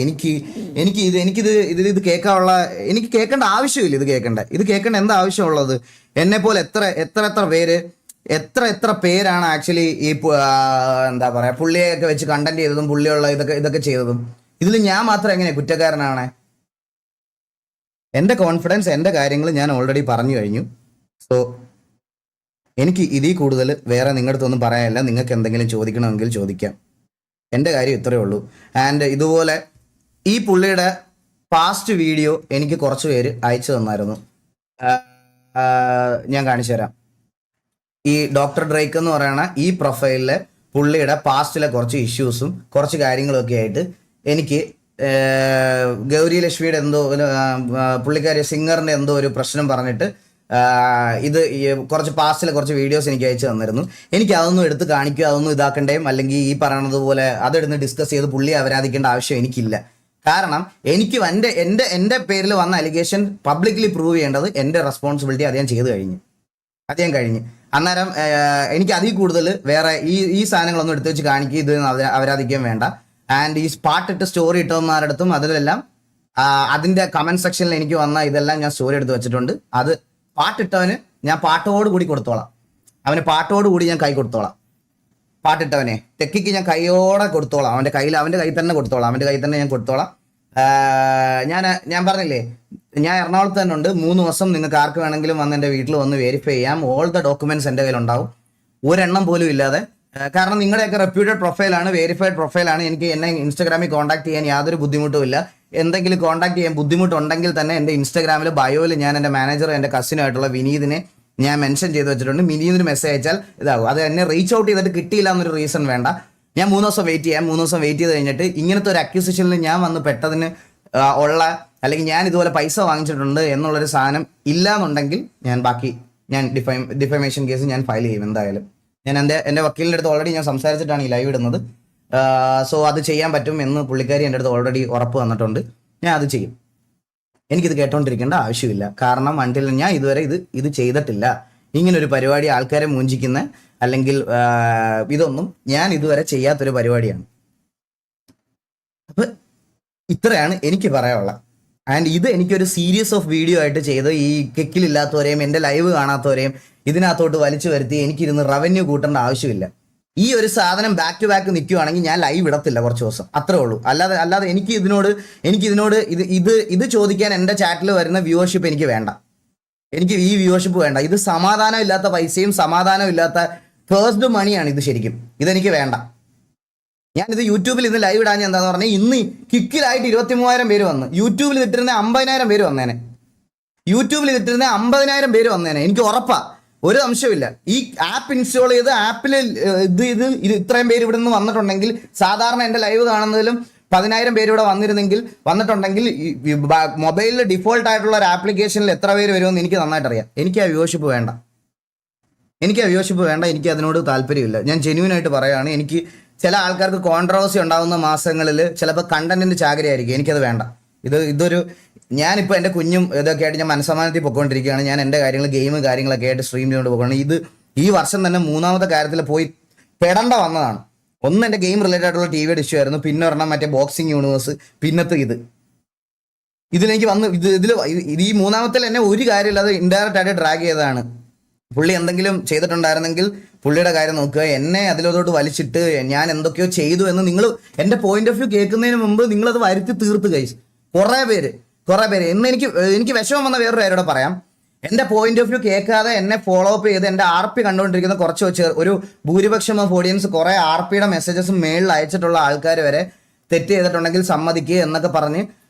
ഇത് കേൾക്കേണ്ട ആവശ്യമില്ല. ഇത് കേൾക്കേണ്ട എന്താ ആവശ്യമുള്ളത്? എന്നെ പോലെ എത്ര പേരാണ് ആക്ച്വലി ഈ എന്താ പറയാ പുള്ളിയൊക്കെ വെച്ച് കണ്ടന്റ് ചെയ്തതും പുള്ളിയുള്ള ഇതൊക്കെ ചെയ്തതും. ഇതിൽ ഞാൻ മാത്രം എങ്ങനെയാ കുറ്റക്കാരനാണ്? എൻ്റെ കോൺഫിഡൻസ്, എൻ്റെ കാര്യങ്ങൾ ഞാൻ ഓൾറെഡി പറഞ്ഞു കഴിഞ്ഞു. സോ എനിക്ക് ഇതിൽ കൂടുതൽ വേറെ നിങ്ങളുടെ അടുത്തൊന്നും പറയാനില്ല. നിങ്ങൾക്ക് എന്തെങ്കിലും ചോദിക്കണമെങ്കിൽ ചോദിക്കാം. എൻ്റെ കാര്യം ഇത്രയേ ഉള്ളൂ. ആൻഡ് ഇതുപോലെ ഈ പുള്ളിയുടെ പാസ്റ്റ് വീഡിയോ എനിക്ക് കുറച്ച് പേര് അയച്ചു തന്നായിരുന്നു. ഞാൻ കാണിച്ചു തരാം. ഈ ഡോക്ടർ ഡ്രേക്ക് എന്ന് പറയുന്ന ഈ പ്രൊഫൈലിലെ പുള്ളിയുടെ പാസ്റ്റിലെ കുറച്ച് ഇഷ്യൂസും കുറച്ച് കാര്യങ്ങളൊക്കെ ആയിട്ട് എനിക്ക് ഗൗരി ലക്ഷ്മിയുടെ പുള്ളിക്കാരി സിംഗറിന്റെ ഒരു പ്രശ്നം പറഞ്ഞിട്ട് ഇത് കുറച്ച് പാസ്റ്റിലെ കുറച്ച് വീഡിയോസ് എനിക്ക് അയച്ചു തന്നിരുന്നു. എനിക്ക് അതൊന്നും എടുത്ത് കാണിക്കുക, അതൊന്നും ഇതാക്കണ്ടേയും അല്ലെങ്കിൽ ഈ പറയണത് പോലെ അതെടുത്ത് ഡിസ്കസ് ചെയ്ത് പുള്ളിയെ അപരാധിക്കേണ്ട ആവശ്യം എനിക്കില്ല. കാരണം എനിക്ക് എൻ്റെ പേരിൽ വന്ന അലിഗേഷൻ പബ്ലിക്കലി പ്രൂവ് ചെയ്യേണ്ടത് എൻ്റെ റെസ്പോൺസിബിലിറ്റി. അത് ഞാൻ കഴിഞ്ഞു. അന്നേരം എനിക്ക് അതിൽ കൂടുതൽ വേറെ ഈ സാധനങ്ങളൊന്നും എടുത്തു വെച്ച് കാണിക്കുക, ഇത് അവരാധിക്കാൻ വേണ്ട. ആൻഡ് ഈ പാട്ടിട്ട് സ്റ്റോറി ഇട്ടവന്മാരുടെ അടുത്തും അതിലെല്ലാം അതിന്റെ കമന്റ് സെക്ഷനിൽ എനിക്ക് വന്ന ഇതെല്ലാം ഞാൻ സ്റ്റോറി എടുത്ത് വെച്ചിട്ടുണ്ട്. അത് പാട്ടിട്ടവന് ഞാൻ പാട്ടോട് കൂടി കൊടുത്തോളാം, അവന് പാട്ടോട് കൂടി ഞാൻ കൈ കൊടുത്തോളാം. പാട്ടിട്ടവനെ തെക്കിക്ക് ഞാൻ കൈയോടെ കൊടുത്തോളാം, അവന്റെ കയ്യിൽ തന്നെ കൊടുത്തോളാം, അവന്റെ കയ്യിൽ തന്നെ ഞാൻ കൊടുത്തോളാം. ഞാൻ പറഞ്ഞില്ലേ, ഞാൻ എറണാകുളത്ത് തന്നെ ഉണ്ട്. 3 ദിവസം നിങ്ങൾക്ക് ആർക്ക് വേണമെങ്കിലും വന്ന് എൻ്റെ വീട്ടിൽ വന്ന് വെരിഫൈ ചെയ്യാം. ഓൾ ദ ഡോക്യുമെന്റ്സ് എൻ്റെ കയ്യിലുണ്ടാവും, ഒരെണ്ണം പോലും ഇല്ലാതെ. കാരണം നിങ്ങളുടെയൊക്കെ റെപ്യൂട്ടഡ് പ്രൊഫൈലാണ്, വെരിഫൈഡ് പ്രൊഫൈലാണ്. എനിക്ക് എന്നെ ഇൻസ്റ്റാഗ്രാമിൽ കോൺടാക്ട് ചെയ്യാൻ യാതൊരു ബുദ്ധിമുട്ടുമില്ല. എന്തെങ്കിലും കോൺടാക്ട് ചെയ്യാൻ ബുദ്ധിമുട്ടുണ്ടെങ്കിൽ തന്നെ എൻ്റെ ഇൻസ്റ്റാഗ്രാമിൽ ബയോയിൽ ഞാൻ എൻ്റെ മാനേജർ, എൻ്റെ കസിനായിട്ടുള്ള വിനീതിനെ ഞാൻ മെൻഷൻ ചെയ്ത് വെച്ചിട്ടുണ്ട്. വിനീതിന് മെസ്സേജ് അയച്ചാൽ ഇതാകും. അത് എന്നെ റീച്ച് ഔട്ട് ചെയ്തിട്ട് കിട്ടിയില്ല എന്നൊരു റീസൺ വേണ്ട. ഞാൻ 3 ദിവസം വെയിറ്റ് ചെയ്യാം. 3 ദിവസം വെയിറ്റ് ചെയ്ത് കഴിഞ്ഞിട്ട് ഇങ്ങനത്തെ ഒരു അക്യൂസിഷനിൽ ഞാൻ വന്ന് പെട്ടതിന് ഉള്ള, അല്ലെങ്കിൽ ഞാൻ ഇതുപോലെ പൈസ വാങ്ങിച്ചിട്ടുണ്ട് എന്നുള്ളൊരു സാധനം ഇല്ല എന്നുണ്ടെങ്കിൽ ഞാൻ ഡിഫമേഷൻ കേസ് ഞാൻ ഫയൽ ചെയ്യും എന്തായാലും. ഞാൻ എൻ്റെ വക്കീലിൻ്റെ അടുത്ത് ഓൾറെഡി ഞാൻ സംസാരിച്ചിട്ടാണ് ഈ ലൈവ് ഇടുന്നത്. സോ അത് ചെയ്യാൻ പറ്റും എന്ന് പുള്ളിക്കാരി എൻ്റെ അടുത്ത് ഓൾറെഡി ഉറപ്പ് തന്നിട്ടുണ്ട്. ഞാൻ അത് ചെയ്യും. എനിക്കിത് കേട്ടോണ്ടിരിക്കേണ്ട ആവശ്യമില്ല. കാരണം അണ്ടിൽ ഞാൻ ഇതുവരെ ഇത് ചെയ്തിട്ടില്ല. ഇങ്ങനൊരു പരിപാടി ആൾക്കാരെ മൂഞ്ചിക്കുന്ന അല്ലെങ്കിൽ ഇതൊന്നും ഞാൻ ഇതുവരെ ചെയ്യാത്തൊരു പരിപാടിയാണ്. അപ്പൊ ഇത്രയാണ് എനിക്ക് പറയാനുള്ളത്. ആൻഡ് ഇത് എനിക്കൊരു സീരീസ് ഓഫ് വീഡിയോ ആയിട്ട് ചെയ്ത് ഈ കിക്കിലില്ലാത്തവരെയും എൻ്റെ ലൈവ് കാണാത്തവരെയും ഇതിനകത്തോട്ട് വലിച്ചു വരുത്തി എനിക്കിരുന്ന് റവന്യൂ കൂട്ടേണ്ട ആവശ്യമില്ല. ഈ ഒരു സാധനം ബാക്ക് ടു ബാക്ക് നിൽക്കുവാണെങ്കിൽ ഞാൻ ലൈവ് ഇടത്തില്ല കുറച്ച് ദിവസം, അത്രേ ഉള്ളൂ. അല്ലാതെ എനിക്ക് ഇതിനോട് ഇത് ചോദിക്കാൻ എൻ്റെ ചാറ്റിൽ വരുന്ന വ്യൂവർഷിപ്പ് എനിക്ക് വേണ്ട. എനിക്ക് ഈ വ്യൂവർഷിപ്പ് വേണ്ട. ഇത് സമാധാനം ഇല്ലാത്ത പൈസയും സമാധാനം ഇല്ലാത്ത ഫേഴ്സ്ഡ് മണിയാണ് ഇത്. ശരിക്കും ഇതെനിക്ക് വേണ്ട. ഞാനിത് യൂട്യൂബിൽ ഇന്ന് ലൈവ് ഇടാൻ എന്താന്ന് പറഞ്ഞാൽ, ഇന്ന് കിക്കിലായിട്ട് 23,000 പേര് വന്ന്, യൂട്യൂബിൽ ഇട്ടിരുന്ന 50,000 പേര് വന്നേനെ, യൂട്യൂബിൽ ഇട്ടിരുന്ന 50,000 പേര് വന്നേനെ. എനിക്ക് ഉറപ്പാ, ഒരു സംശയമില്ല. ഈ ആപ്പ് ഇൻസ്റ്റാൾ ചെയ്ത് ആപ്പിൽ ഇത് ഇത്രയും പേര് ഇവിടെ നിന്ന് വന്നിട്ടുണ്ടെങ്കിൽ, സാധാരണ എൻ്റെ ലൈവ് കാണുന്നതിലും 10,000 പേര് ഇവിടെ വന്നിട്ടുണ്ടെങ്കിൽ മൊബൈലിൽ ഡിഫോൾട്ട് ആയിട്ടുള്ള ഒരു ആപ്ലിക്കേഷനിൽ എത്ര പേര് വരുമെന്ന് എനിക്ക് നന്നായിട്ട് അറിയാം. എനിക്ക് ആ വ്യൂവർഷിപ്പ് വേണ്ട. എനിക്ക് അതിനോട് താല്പര്യമില്ല. ഞാൻ ജെന്യൂനായിട്ട് പറയുകയാണ്. എനിക്ക് ചില ആൾക്കാർക്ക് കോൺട്രവേഴ്സി ഉണ്ടാകുന്ന മാസങ്ങളിൽ ചിലപ്പോൾ കണ്ടന്റിന്റെ ചാകരയായിരിക്കും. എനിക്കത് വേണ്ട. ഇതൊരു ഞാനിപ്പോൾ എൻ്റെ കുഞ്ഞും ഇതൊക്കെ ആയിട്ട് ഞാൻ മനസ്സമാനത്തിൽ പൊയ്ക്കൊണ്ടിരിക്കുകയാണ്. ഞാൻ എൻ്റെ കാര്യങ്ങളൊക്കെ ആയിട്ട് സ്ട്രീം ചെയ്തുകൊണ്ട് പോകുകയാണ്. ഈ വർഷം തന്നെ 3ാമത്തെ കാര്യത്തിൽ പോയി പെടേണ്ട വന്നതാണ്. ഒന്ന് എൻ്റെ ഗെയിം റിലേറ്റഡ് ആയിട്ടുള്ള TV ഇഷ്യൂ ആയിരുന്നു, പിന്നെ ഒരെണ്ണം മറ്റേ ബോക്സിംഗ് യൂണിവേഴ്സ്, പിന്നത്തെ ഇതിലെനിക്ക് വന്ന് ഈ 3ാമത്തിൽ എന്നെ ഒരു കാര്യമില്ലാതെ ഇൻഡയറക്റ്റ് ആയിട്ട് ഡ്രാഗ് ചെയ്തതാണ്. പുള്ളി എന്തെങ്കിലും ചെയ്തിട്ടുണ്ടായിരുന്നെങ്കിൽ പുള്ളിയുടെ കാര്യം നോക്കുക. എന്നെ അതിലോട്ട് വലിച്ചിട്ട് ഞാൻ എന്തൊക്കെയോ ചെയ്തു എന്ന് നിങ്ങൾ എൻ്റെ പോയിന്റ് ഓഫ് വ്യൂ കേൾക്കുന്നതിന് മുമ്പ് നിങ്ങളത് വരുത്തി തീർത്ത് കഴിച്ചു. കുറേ പേര് എന്ന് എനിക്ക് വിഷമം വന്ന വേറൊരു കാര്യോടെ പറയാം. എൻ്റെ പോയിന്റ് ഓഫ് വ്യൂ കേൾക്കാതെ എന്നെ ഫോളോ അപ്പ് ചെയ്ത് എൻ്റെ RP കണ്ടുകൊണ്ടിരിക്കുന്ന കുറച്ച് ഒരു ഭൂരിപക്ഷം ഓഫ് ഓഡിയൻസ് കുറേ RPയുടെ മെസ്സേജസ് മേളിൽ അയച്ചിട്ടുള്ള ആൾക്കാർ വരെ തെറ്റ് ചെയ്തിട്ടുണ്ടെങ്കിൽ സമ്മതിക്കുക എന്നൊക്കെ പറഞ്ഞ്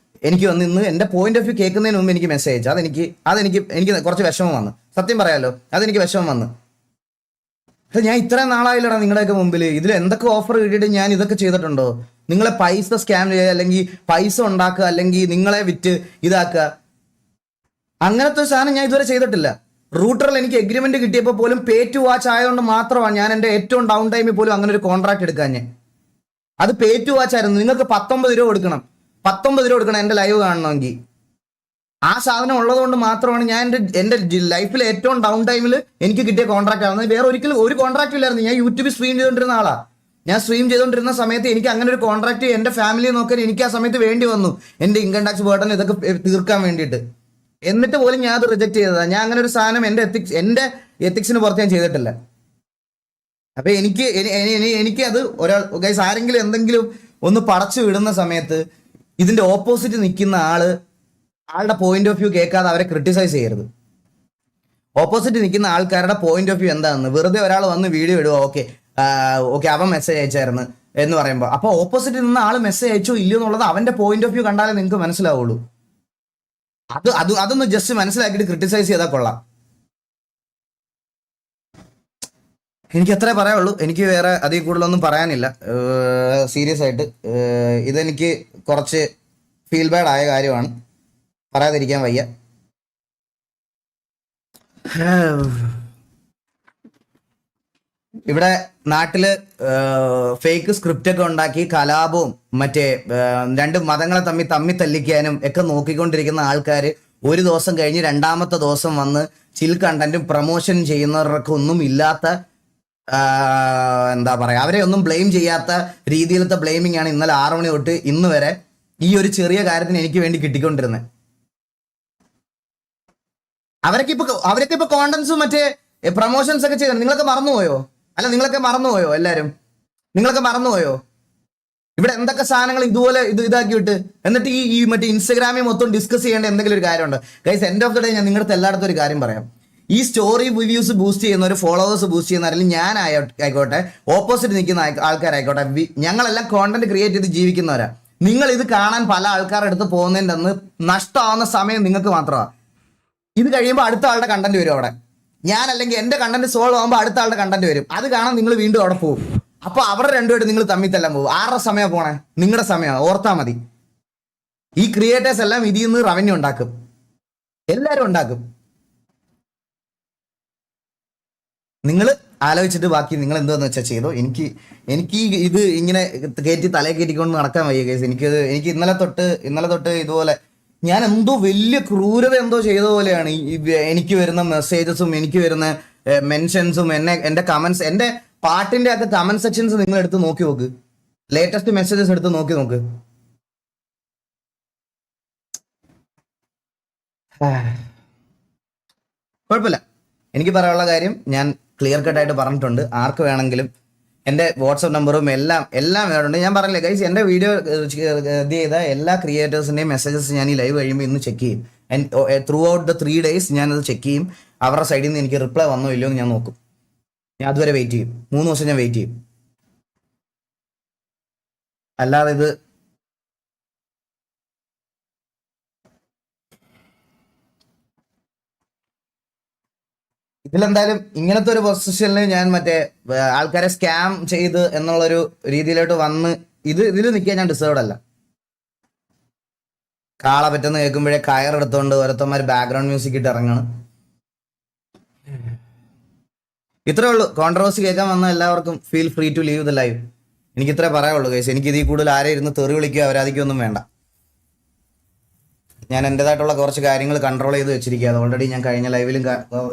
എനിക്ക് വന്ന് ഇന്ന് എൻ്റെ പോയിന്റ് ഓഫ് വ്യൂ കേൾക്കുന്നതിന് മുമ്പ് എനിക്ക് മെസ്സേജ് അതെനിക്ക് കുറച്ച് വിഷമം വന്നു. സത്യം പറയാലോ, അതെനിക്ക് വിഷമം വന്നു. ഞാൻ ഇത്രയും നാളായില്ലടാ നിങ്ങളുടെയൊക്കെ മുമ്പിൽ ഇതിൽ എന്തൊക്കെ ഓഫർ കിട്ടിയിട്ട് ഞാൻ ഇതൊക്കെ ചെയ്തിട്ടുണ്ടോ? നിങ്ങളെ പൈസ സ്കാം ചെയ്യുക, അല്ലെങ്കിൽ പൈസ ഉണ്ടാക്കുക, അല്ലെങ്കിൽ നിങ്ങളെ വിറ്റ് ഇതാക്കുക, അങ്ങനത്തെ ഒരു സാധനം ഞാൻ ഇതുവരെ ചെയ്തിട്ടില്ല. റൂട്ടറിൽ എനിക്ക് എഗ്രിമെന്റ് കിട്ടിയപ്പോൾ പോലും പേ ടു വാച്ച് ആയതുകൊണ്ട് മാത്രമാണ് ഞാൻ എൻ്റെ ഏറ്റവും ഡൗൺ ടൈമിൽ പോലും അങ്ങനെ ഒരു കോൺട്രാക്ട് എടുക്കാൻ. അത് പേ ടു വാച്ച് ആയിരുന്നു. നിങ്ങൾക്ക് 19 രൂപ കൊടുക്കണം എൻ്റെ ലൈവ് കാണണമെങ്കിൽ. ആ സാധനം ഉള്ളത് കൊണ്ട് മാത്രമാണ് ഞാൻ എൻ്റെ ലൈഫിൽ ഏറ്റവും ഡൗൺ ടൈമിൽ എനിക്ക് കിട്ടിയ കോൺട്രാക്ട് ആവുന്നത്. വേറെ ഒരിക്കലും ഒരു കോൺട്രാക്ട് ഇല്ലായിരുന്നു. ഞാൻ യൂട്യൂബിൽ സ്ട്രീം ചെയ്തുകൊണ്ടിരുന്ന ആളാ. ഞാൻ സ്ട്രീം ചെയ്തുകൊണ്ടിരുന്ന സമയത്ത് എനിക്ക് അങ്ങനെ ഒരു കോൺട്രാക്ട് എൻ്റെ ഫാമിലിയെ നോക്കാൻ എനിക്ക് ആ സമയത്ത് വേണ്ടി വന്നു, എൻ്റെ ഇൻകം ടാക്സ് ബർഡൻ ഇതൊക്കെ തീർക്കാൻ വേണ്ടിയിട്ട്. എന്നിട്ട് പോലും ഞാൻ അത് റിജക്ട് ചെയ്തതാണ്. ഞാൻ അങ്ങനെ ഒരു സാധനം എൻ്റെ എത്തിക്സിന് പുറത്ത് ഞാൻ ചെയ്തിട്ടില്ല. അപ്പൊ എനിക്കത് ഗൈസ് ആരെങ്കിലും എന്തെങ്കിലും ഒന്ന് പടച്ചു വിടുന്ന സമയത്ത് ഇതിന്റെ ഓപ്പോസിറ്റ് നിൽക്കുന്ന ആളുടെ പോയിന്റ് ഓഫ് വ്യൂ കേൾക്കാതെ അവരെ ക്രിട്ടിസൈസ് ചെയ്യരുത്. ഓപ്പോസിറ്റ് നിൽക്കുന്ന ആൾക്കാരുടെ പോയിന്റ് ഓഫ് വ്യൂ എന്താണെന്ന് വെറുതെ ഒരാൾ വന്ന് വീഡിയോ ഇടുക, ഓക്കെ അവൻ മെസ്സേജ് അയച്ചായിരുന്നു എന്ന് പറയുമ്പോൾ, അപ്പൊ ഓപ്പോസിറ്റ് നിന്ന ആൾ മെസ്സേജ് അയച്ചോ ഇല്ലയോ എന്നുള്ളത് അവന്റെ പോയിന്റ് ഓഫ് വ്യൂ കണ്ടാലേ നിങ്ങൾക്ക് മനസ്സിലാവുള്ളൂ. അതൊന്ന് ജസ്റ്റ് മനസ്സിലാക്കിയിട്ട് ക്രിട്ടിസൈസ് ചെയ്താൽ കൊള്ളാം. എനിക്ക് അത്രേ പറയാനുള്ളൂ. എനിക്ക് വേറെ അതിൽ കൂടുതലൊന്നും പറയാനില്ല. സീരിയസ് ആയിട്ട് ഇതെനിക്ക് കുറച്ച് ഫീൽ ബാഡ് ആയ കാര്യമാണ്, പറയാതിരിക്കാൻ വയ്യ. ഇവിടെ നാട്ടില് ഫേക്ക് സ്ക്രിപ്റ്റ് ഒക്കെ ഉണ്ടാക്കി കലാപവും മറ്റേ രണ്ട് മതങ്ങളെ തമ്മിൽ തല്ലിക്കാനും ഒക്കെ നോക്കിക്കൊണ്ടിരിക്കുന്ന ആൾക്കാർ ഒരു ദിവസം കഴിഞ്ഞ് രണ്ടാമത്തെ ദിവസം വന്ന് ചിൽ കണ്ടന്റും പ്രൊമോഷൻ ചെയ്യുന്നവർക്കൊന്നും ഇല്ലാത്ത എന്താ പറയാ, അവരെ ഒന്നും ബ്ലെയിം ചെയ്യാത്ത രീതിയിലത്തെ ബ്ലെയിമിംഗ് ആണ് ഇന്നലെ 6 മണി തൊട്ട് ഇന്ന് വരെ ഈ ഒരു ചെറിയ കാര്യത്തിന് എനിക്ക് വേണ്ടി കിട്ടിക്കൊണ്ടിരുന്നത്. അവരൊക്കെ ഇപ്പൊ കോണ്ടന്റ്സും മറ്റേ പ്രൊമോഷൻസ് ഒക്കെ ചെയ്തത് നിങ്ങളൊക്കെ മറന്നുപോയോ? നിങ്ങളൊക്കെ മറന്നുപോയോ? എല്ലാരും നിങ്ങളൊക്കെ മറന്നുപോയോ? ഇവിടെ എന്തൊക്കെ സാധനങ്ങൾ ഇതുപോലെ ഇതാക്കി വിട്ട് എന്നിട്ട് ഈ മറ്റേ ഇൻസ്റ്റാഗ്രാമിൽ മൊത്തം ഡിസ്കസ് ചെയ്യേണ്ട എന്തെങ്കിലും ഒരു കാര്യമുണ്ട്. Guys, end of the day ഞാൻ നിങ്ങളുടെ എല്ലായിടത്തും ഒരു കാര്യം പറയാം. ഈ സ്റ്റോറി വ്യൂസ് ബൂസ്റ്റ് ചെയ്യുന്ന ഒരു ഫോളോവേഴ്സ് ബൂസ്റ്റ് ചെയ്യുന്ന ആരെങ്കിലും ഞാൻ ആയിക്കോട്ടെ, ഓപ്പോസിറ്റ് നിൽക്കുന്ന ആൾക്കാരായിക്കോട്ടെ, ഞങ്ങളെല്ലാം കോണ്ടന്റ് ക്രിയേറ്റ് ചെയ്ത് ജീവിക്കുന്നവരാ. നിങ്ങൾ ഇത് കാണാൻ പല ആൾക്കാരുടെ അടുത്ത് പോകുന്നതിൻ്റെ അന്ന് നഷ്ടമാവുന്ന സമയം നിങ്ങൾക്ക് മാത്രമാണ്. ഇത് കഴിയുമ്പോൾ അടുത്ത ആളുടെ കണ്ടന്റ് വരും അവിടെ. അല്ലെങ്കിൽ എൻ്റെ കണ്ടന്റ് സോൾവ് ആകുമ്പോൾ അടുത്ത ആളുടെ കണ്ടന്റ് വരും. അത് കാണാൻ നിങ്ങൾ വീണ്ടും അവിടെ പോകും. അപ്പൊ അവരുടെ രണ്ടുപേരും നിങ്ങൾ തമ്മിൽ തല്ലാൻ പോകും. ആരുടെ സമയം പോണേ? നിങ്ങളുടെ സമയമാണ്. ഓർത്താ മതി. ഈ ക്രിയേറ്റേഴ്സ് എല്ലാം ഇതിൽ നിന്ന് റവന്യൂ ഉണ്ടാക്കും. എല്ലാവരും ഉണ്ടാക്കും. നിങ്ങൾ ആലോചിച്ചിട്ട് ബാക്കി നിങ്ങൾ എന്താന്ന് വെച്ചാൽ ചെയ്തോ. എനിക്ക് ഇത് ഇങ്ങനെ തലയെ കയറ്റിക്കൊണ്ട് നടക്കാൻ വയ്യ കേസ്. എനിക്ക് ഇന്നലെ തൊട്ട് ഇതുപോലെ ഞാൻ എന്തോ വലിയ ക്രൂരത എന്തോ ചെയ്ത പോലെയാണ് എനിക്ക് വരുന്ന മെസ്സേജസും എനിക്ക് വരുന്ന മെൻഷൻസും എൻ്റെ കമന്റ്സ്, എൻ്റെ പാട്ടിന്റെ ഒക്കെ കമന്റ് സെക്ഷൻസ് നിങ്ങൾ എടുത്ത് നോക്കി നോക്ക്. ലേറ്റസ്റ്റ് മെസ്സേജസ് എടുത്ത് നോക്ക്. കുഴപ്പമില്ല. എനിക്ക് പറയാനുള്ള കാര്യം ഞാൻ ക്ലിയർ കട്ടായിട്ട് പറഞ്ഞിട്ടുണ്ട്. ആർക്ക് വേണമെങ്കിലും എൻ്റെ വാട്സപ്പ് നമ്പറും എല്ലാം വേറുണ്ട്. ഞാൻ പറഞ്ഞില്ലേ ഗൈസ്, എൻ്റെ വീഡിയോ ഇത് ചെയ്ത എല്ലാ ക്രിയേറ്റേഴ്സിൻ്റെയും മെസ്സേജസ് ഞാൻ ഈ ലൈവ് കഴിയുമ്പോൾ ഇന്ന് ചെക്ക് ചെയ്യും. ത്രൂ ഔട്ട് ദ 3 days ഞാനത് ചെക്ക് ചെയ്യും. അവരുടെ സൈഡിൽ നിന്ന് എനിക്ക് റിപ്ലൈ വന്നോ ഇല്ലയോ എന്ന് ഞാൻ നോക്കും. ഞാൻ അതുവരെ വെയിറ്റ് ചെയ്യും. 3 ദിവസം ഞാൻ വെയിറ്റ് ചെയ്യും. അല്ലാതെ ഇതിലെന്തായാലും ഇങ്ങനത്തെ ഒരു പൊസിഷനിൽ ഞാൻ മറ്റേ ആൾക്കാരെ സ്കാം ചെയ്ത് എന്നുള്ളൊരു രീതിയിലോട്ട് വന്ന് ഇതിൽ നിൽക്കാൻ ഞാൻ ഡിസേർവ്ഡ് അല്ല. കാള പറ്റുന്ന കേൾക്കുമ്പോഴേ കയറെടുത്തോണ്ട് ഓരോരുത്തന്മാർ ബാക്ക്ഗ്രൗണ്ട് മ്യൂസിക് ഇട്ട് ഇറങ്ങണം. ഇത്രേ ഉള്ളൂ. കോൺട്രവേഴ്സി കേൾക്കാൻ വന്ന എല്ലാവർക്കും feel free to leave the live. എനിക്ക് ഇത്രേ പറയാനുള്ളൂ ഗൈസ്. എനിക്ക് ഇതിൽ കൂടുതൽ ആരെ ഇരുന്ന് തെറി വിളിക്കുക അവരാധിക്കൊന്നും വേണ്ട. ഞാൻ എൻ്റെതായിട്ടുള്ള കുറച്ച് കാര്യങ്ങൾ കൺട്രോൾ ചെയ്ത് വെച്ചിരിക്കുക. അത് ഓൾറെഡി ഞാൻ കഴിഞ്ഞ ലൈവിലും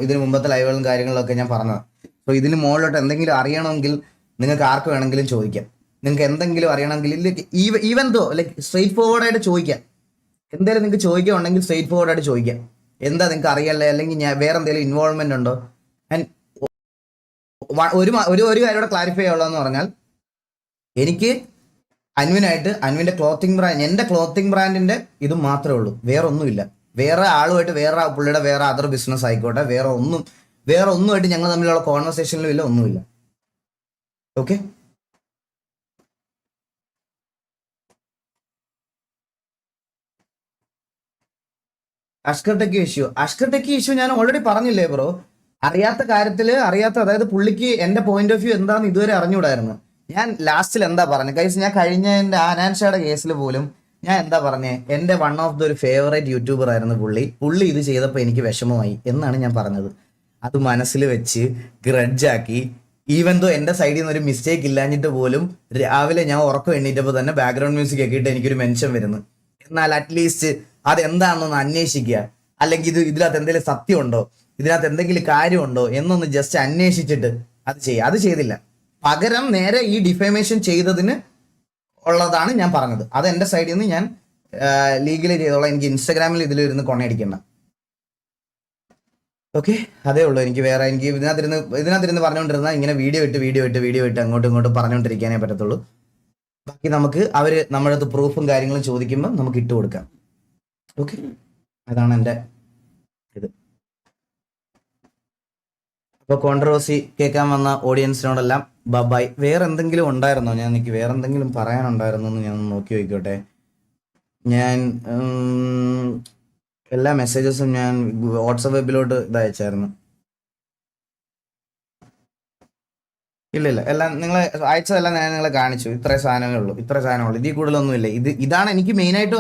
ഇതിന് മുമ്പത്തെ ലൈവുകളും കാര്യങ്ങളൊക്കെ ഞാൻ പറഞ്ഞതാണ്. സോ ഇതിന് മുകളിലോട്ട് എന്തെങ്കിലും അറിയണമെങ്കിൽ നിങ്ങൾക്ക് ആർക്ക് വേണമെങ്കിലും ചോദിക്കാം. നിങ്ങൾക്ക് എന്തെങ്കിലും അറിയണമെങ്കിൽ ഈവൻ ദോ സ്ട്രെയിറ്റ് ഫോർവേഡായിട്ട് ചോദിക്കാം. എന്തായാലും നിങ്ങൾക്ക് ചോദിക്കുകയുണ്ടെങ്കിൽ സ്ട്രെയിറ്റ് ഫോർവേഡായിട്ട് ചോദിക്കാം. എന്താ നിങ്ങൾക്ക് അറിയല്ലേ, അല്ലെങ്കിൽ ഞാൻ വേറെ എന്തെങ്കിലും ഇൻവോൾവ്മെന്റ് ഉണ്ടോ? ആൻഡ് ഒരു കാര്യം കൂടെ ക്ലാരിഫൈ ചെയ്യാനുള്ളതെന്ന് പറഞ്ഞാൽ, എനിക്ക് അൻവിൻ്റെ ക്ലോത്തിങ് ബ്രാൻഡ്, എൻ്റെ ക്ലോത്തിങ് ബ്രാൻഡിന്റെ ഇത് മാത്രമേ ഉള്ളൂ. വേറെ ഒന്നുമില്ല. വേറെ ആളുമായിട്ട് പുള്ളിയുടെ വേറെ അതർ ബിസിനസ് ആയിക്കോട്ടെ, വേറെ ഒന്നുമായിട്ട് ഞങ്ങൾ തമ്മിലുള്ള കോൺവെർസേഷനിലും ഇല്ല, ഒന്നുമില്ല. ഓക്കെ, അഷ്കർ ടെക്കി ഇഷ്യൂ ഞാൻ ഓൾറെഡി പറഞ്ഞില്ലേ ബ്രോ. അതായത് പുള്ളിക്ക് എൻ്റെ പോയിന്റ് ഓഫ് വ്യൂ എന്താണെന്ന് ഇതുവരെ അറിഞ്ഞുകൂടായിരുന്നു. ഞാൻ ലാസ്റ്റിൽ എന്താ പറഞ്ഞത് ഗൈസ്, ഞാൻ കഴിഞ്ഞ എൻ്റെ ആനാൻഷയുടെ കേസിൽ പോലും ഞാൻ എന്താ പറഞ്ഞേ, എൻ്റെ വൺ ഓഫ് ദ ഒരു ഫേവറേറ്റ് യൂട്യൂബർ ആയിരുന്നു പുള്ളി ഇത് ചെയ്തപ്പോൾ എനിക്ക് വിഷമമായി എന്നാണ് ഞാൻ പറഞ്ഞത്. അത് മനസ്സിൽ വെച്ച് ഗ്രഡ്ജാക്കി, ഈവൻ ദോ എൻ്റെ സൈഡിൽ നിന്ന് ഒരു മിസ്റ്റേക്ക് ഇല്ലാഞ്ഞിട്ട് പോലും രാവിലെ ഞാൻ ഉറക്കം എണ്ണീറ്റപ്പോൾ തന്നെ ബാക്ക്ഗ്രൗണ്ട് മ്യൂസിക് ഒക്കെ ഇട്ട് എനിക്കൊരു മെൻഷൻ വരുന്നു. എന്നാൽ അറ്റ്ലീസ്റ്റ് അതെന്താണെന്നൊന്ന് അന്വേഷിക്കുക, അല്ലെങ്കിൽ ഇതിനകത്ത് എന്തെങ്കിലും സത്യമുണ്ടോ, ഇതിനകത്ത് എന്തെങ്കിലും കാര്യമുണ്ടോ എന്നൊന്ന് ജസ്റ്റ് അന്വേഷിച്ചിട്ട് അത് ചെയ്യുക. അത് ചെയ്തില്ല. പകരം നേരെ ഈ ഡിഫേമേഷൻ ചെയ്തതിന് ഉള്ളതാണ് ഞാൻ പറഞ്ഞത്. അത് എൻ്റെ സൈഡിൽ നിന്ന് ഞാൻ ലീഗലി ചെയ്തോളാം. എനിക്ക് ഇൻസ്റ്റാഗ്രാമിൽ ഇതിലിരുന്ന് കൊണയടിക്കണ്ട. ഓക്കെ, അതേ ഉള്ളൂ. എനിക്ക് ഇതിനകത്തിരുന്ന് പറഞ്ഞുകൊണ്ടിരുന്ന ഇങ്ങനെ വീഡിയോ ഇട്ട് അങ്ങോട്ടും ഇങ്ങോട്ടും പറഞ്ഞുകൊണ്ടിരിക്കാനേ പറ്റത്തുള്ളൂ. ബാക്കി നമുക്ക് നമ്മുടെ അടുത്ത് പ്രൂഫും കാര്യങ്ങളും ചോദിക്കുമ്പോൾ നമുക്ക് ഇട്ട് കൊടുക്കാം. ഓക്കെ, അതാണ് എൻ്റെ ഇത്. അപ്പോൾ കോൺട്രവേഴ്സി കേൾക്കാൻ വന്ന ഓഡിയൻസിനോടെല്ലാം ബൈ. വേറെ എന്തെങ്കിലും ഉണ്ടായിരുന്നോ? എനിക്ക് വേറെ എന്തെങ്കിലും പറയാനുണ്ടായിരുന്നോ എന്ന് ഞാൻ നോക്കി നോക്കിക്കോട്ടെ. ഞാൻ എല്ലാ മെസ്സേജസും ഞാൻ വാട്സപ്പ് വെബിലോട്ട് ഇതയച്ചായിരുന്നു. ഇല്ല, എല്ലാം നിങ്ങൾ അയച്ചതെല്ലാം ഞാൻ നിങ്ങളെ കാണിച്ചു. ഇത്ര സാധനമേ ഉള്ളൂ. ഇതിൽ കൂടുതലൊന്നുമില്ല. ഇതാണ് എനിക്ക് മെയിനായിട്ട്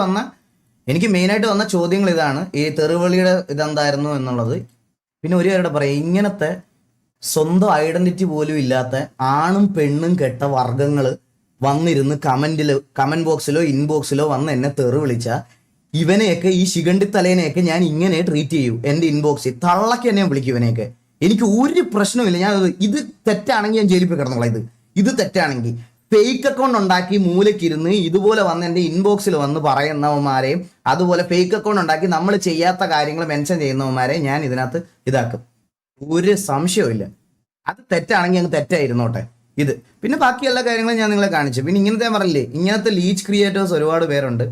വന്ന ചോദ്യങ്ങൾ. ഇതാണ് ഈ തെറിവിളിയുടെ ഇതെന്തായിരുന്നു എന്നുള്ളത്. പിന്നെ ഒരു കാര്യം പറയാം, ഇങ്ങനത്തെ സ്വന്തം ഐഡന്റിറ്റി പോലും ഇല്ലാത്ത ആണും പെണ്ണും കെട്ട വർഗങ്ങൾ വന്നിരുന്ന് കമന്റ് ബോക്സിലോ ഇൻബോക്സിലോ വന്ന് എന്നെ തെറി വിളിച്ചാൽ ഇവനെയൊക്കെ ഈ ശിഖണ്ഡി തലേനെയൊക്കെ ഞാൻ ഇങ്ങനെ ട്രീറ്റ് ചെയ്യൂ. എൻ്റെ ഇൻബോക്സിൽ തള്ളക്ക് തന്നെ ഞാൻ വിളിക്കും ഇവനെയൊക്കെ. എനിക്ക് ഒരു പ്രശ്നമില്ല. ഞാൻ ഇത് തെറ്റാണെങ്കിൽ ഞാൻ ജയിലിൽ പോയി കിടന്നോളാം. ഇത് തെറ്റാണെങ്കിൽ ഫേക്ക് അക്കൗണ്ട് ഉണ്ടാക്കി മൂലക്കിരുന്ന് ഇതുപോലെ വന്ന് എൻ്റെ ഇൻബോക്സിൽ വന്ന് പറയുന്നവന്മാരെയും അതുപോലെ ഫേക്ക് അക്കൗണ്ട് ഉണ്ടാക്കി നമ്മൾ ചെയ്യാത്ത കാര്യങ്ങൾ മെൻഷൻ ചെയ്യുന്നവന്മാരെയും ഞാൻ ഇതിനകത്ത് ഇതാക്കും. ഒരു സംശയവും. അത് തെറ്റാണെങ്കിൽ അങ്ങ് തെറ്റായിരുന്നോട്ടെ. ഇത് പിന്നെ ബാക്കി എല്ലാ കാര്യങ്ങളും ഞാൻ നിങ്ങളെ കാണിച്ചു. പിന്നെ ഇങ്ങനത്തെ പറഞ്ഞില്ലേ, ഇങ്ങനത്തെ ലീച്ച് ക്രിയേറ്റേഴ്സ് ഒരുപാട് പേരുണ്ട്.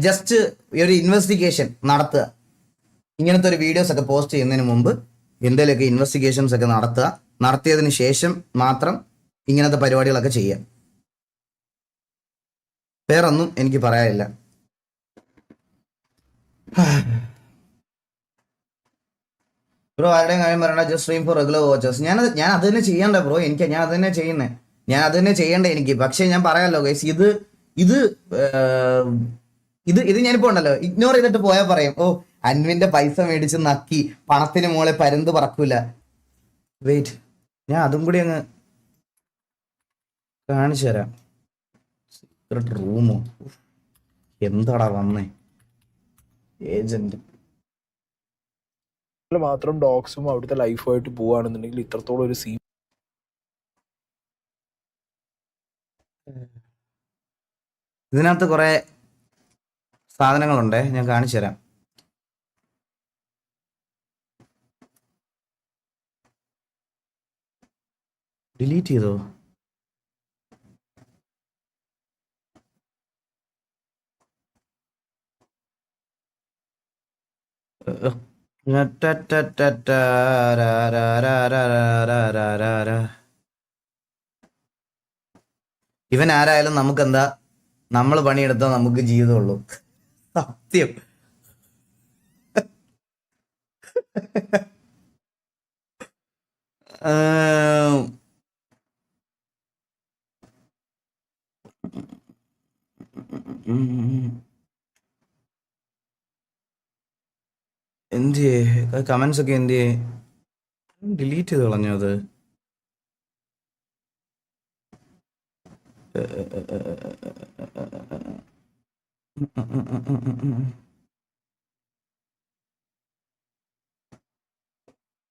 ജസ്റ്റ് ഒരു ഇൻവെസ്റ്റിഗേഷൻ നടത്തുക. ഇങ്ങനത്തെ ഒരു വീഡിയോസ് ഒക്കെ പോസ്റ്റ് ചെയ്യുന്നതിന് മുമ്പ് എന്തെങ്കിലുമൊക്കെ ഇൻവെസ്റ്റിഗേഷൻസ് ഒക്കെ നടത്തിയതിന് ശേഷം മാത്രം ഇങ്ങനത്തെ പരിപാടികളൊക്കെ ചെയ്യാം. വേറൊന്നും എനിക്ക് പറയാനില്ല. ബ്രോ ആരുടെയും കാര്യം പറയണ്ട, just stream for regular watchers. ഞാൻ അത് തന്നെ ചെയ്യണ്ട ബ്രോ. ഞാൻ അത് തന്നെ ചെയ്യുന്നേ. ഞാൻ അത് തന്നെ ചെയ്യണ്ടേ എനിക്ക്. പക്ഷെ ഞാൻ പറയാമല്ലോ ഗൈസ്, ഇത് ഞാനിപ്പോ ഉണ്ടല്ലോ ഇഗ്നോർ ചെയ്തിട്ട് പോയാൽ പറയും, ഓ അൻവിന്റെ പൈസ മേടിച്ച് നക്കി, പണത്തിന് മോളെ പരുന്ത് പറക്കൂല. വെയിറ്റ്, ഞാൻ അതും കൂടി അങ്ങ് കാണിച്ചു തരാം. സീക്രട്ട് റൂമോ, എന്താടാ വന്നേ ഏജന്റ്. മാത്രം ഡോഗ്സും അവിടുത്തെ ലൈഫുമായിട്ട് പോവുകയാണെന്നുണ്ടെങ്കിൽ ഇത്രത്തോളം ഒരു സീൻ ഇതിനകത്ത് കുറെ സാധനങ്ങളുണ്ട്, ഞാൻ കാണിച്ചു തരാം. ഡിലീറ്റ് ചെയ്തോ? ഇവൻ ആരായാലും നമുക്കെന്താ, നമ്മൾ പണിയെടുത്താൽ നമുക്ക് ജീവിതമുള്ളൂ. സത്യം. എന്ത് കമന്റ്സ് ഒക്കെ എന്ത് ഡിലീറ്റ് ചെയ്ത് കളഞ്ഞു? അത്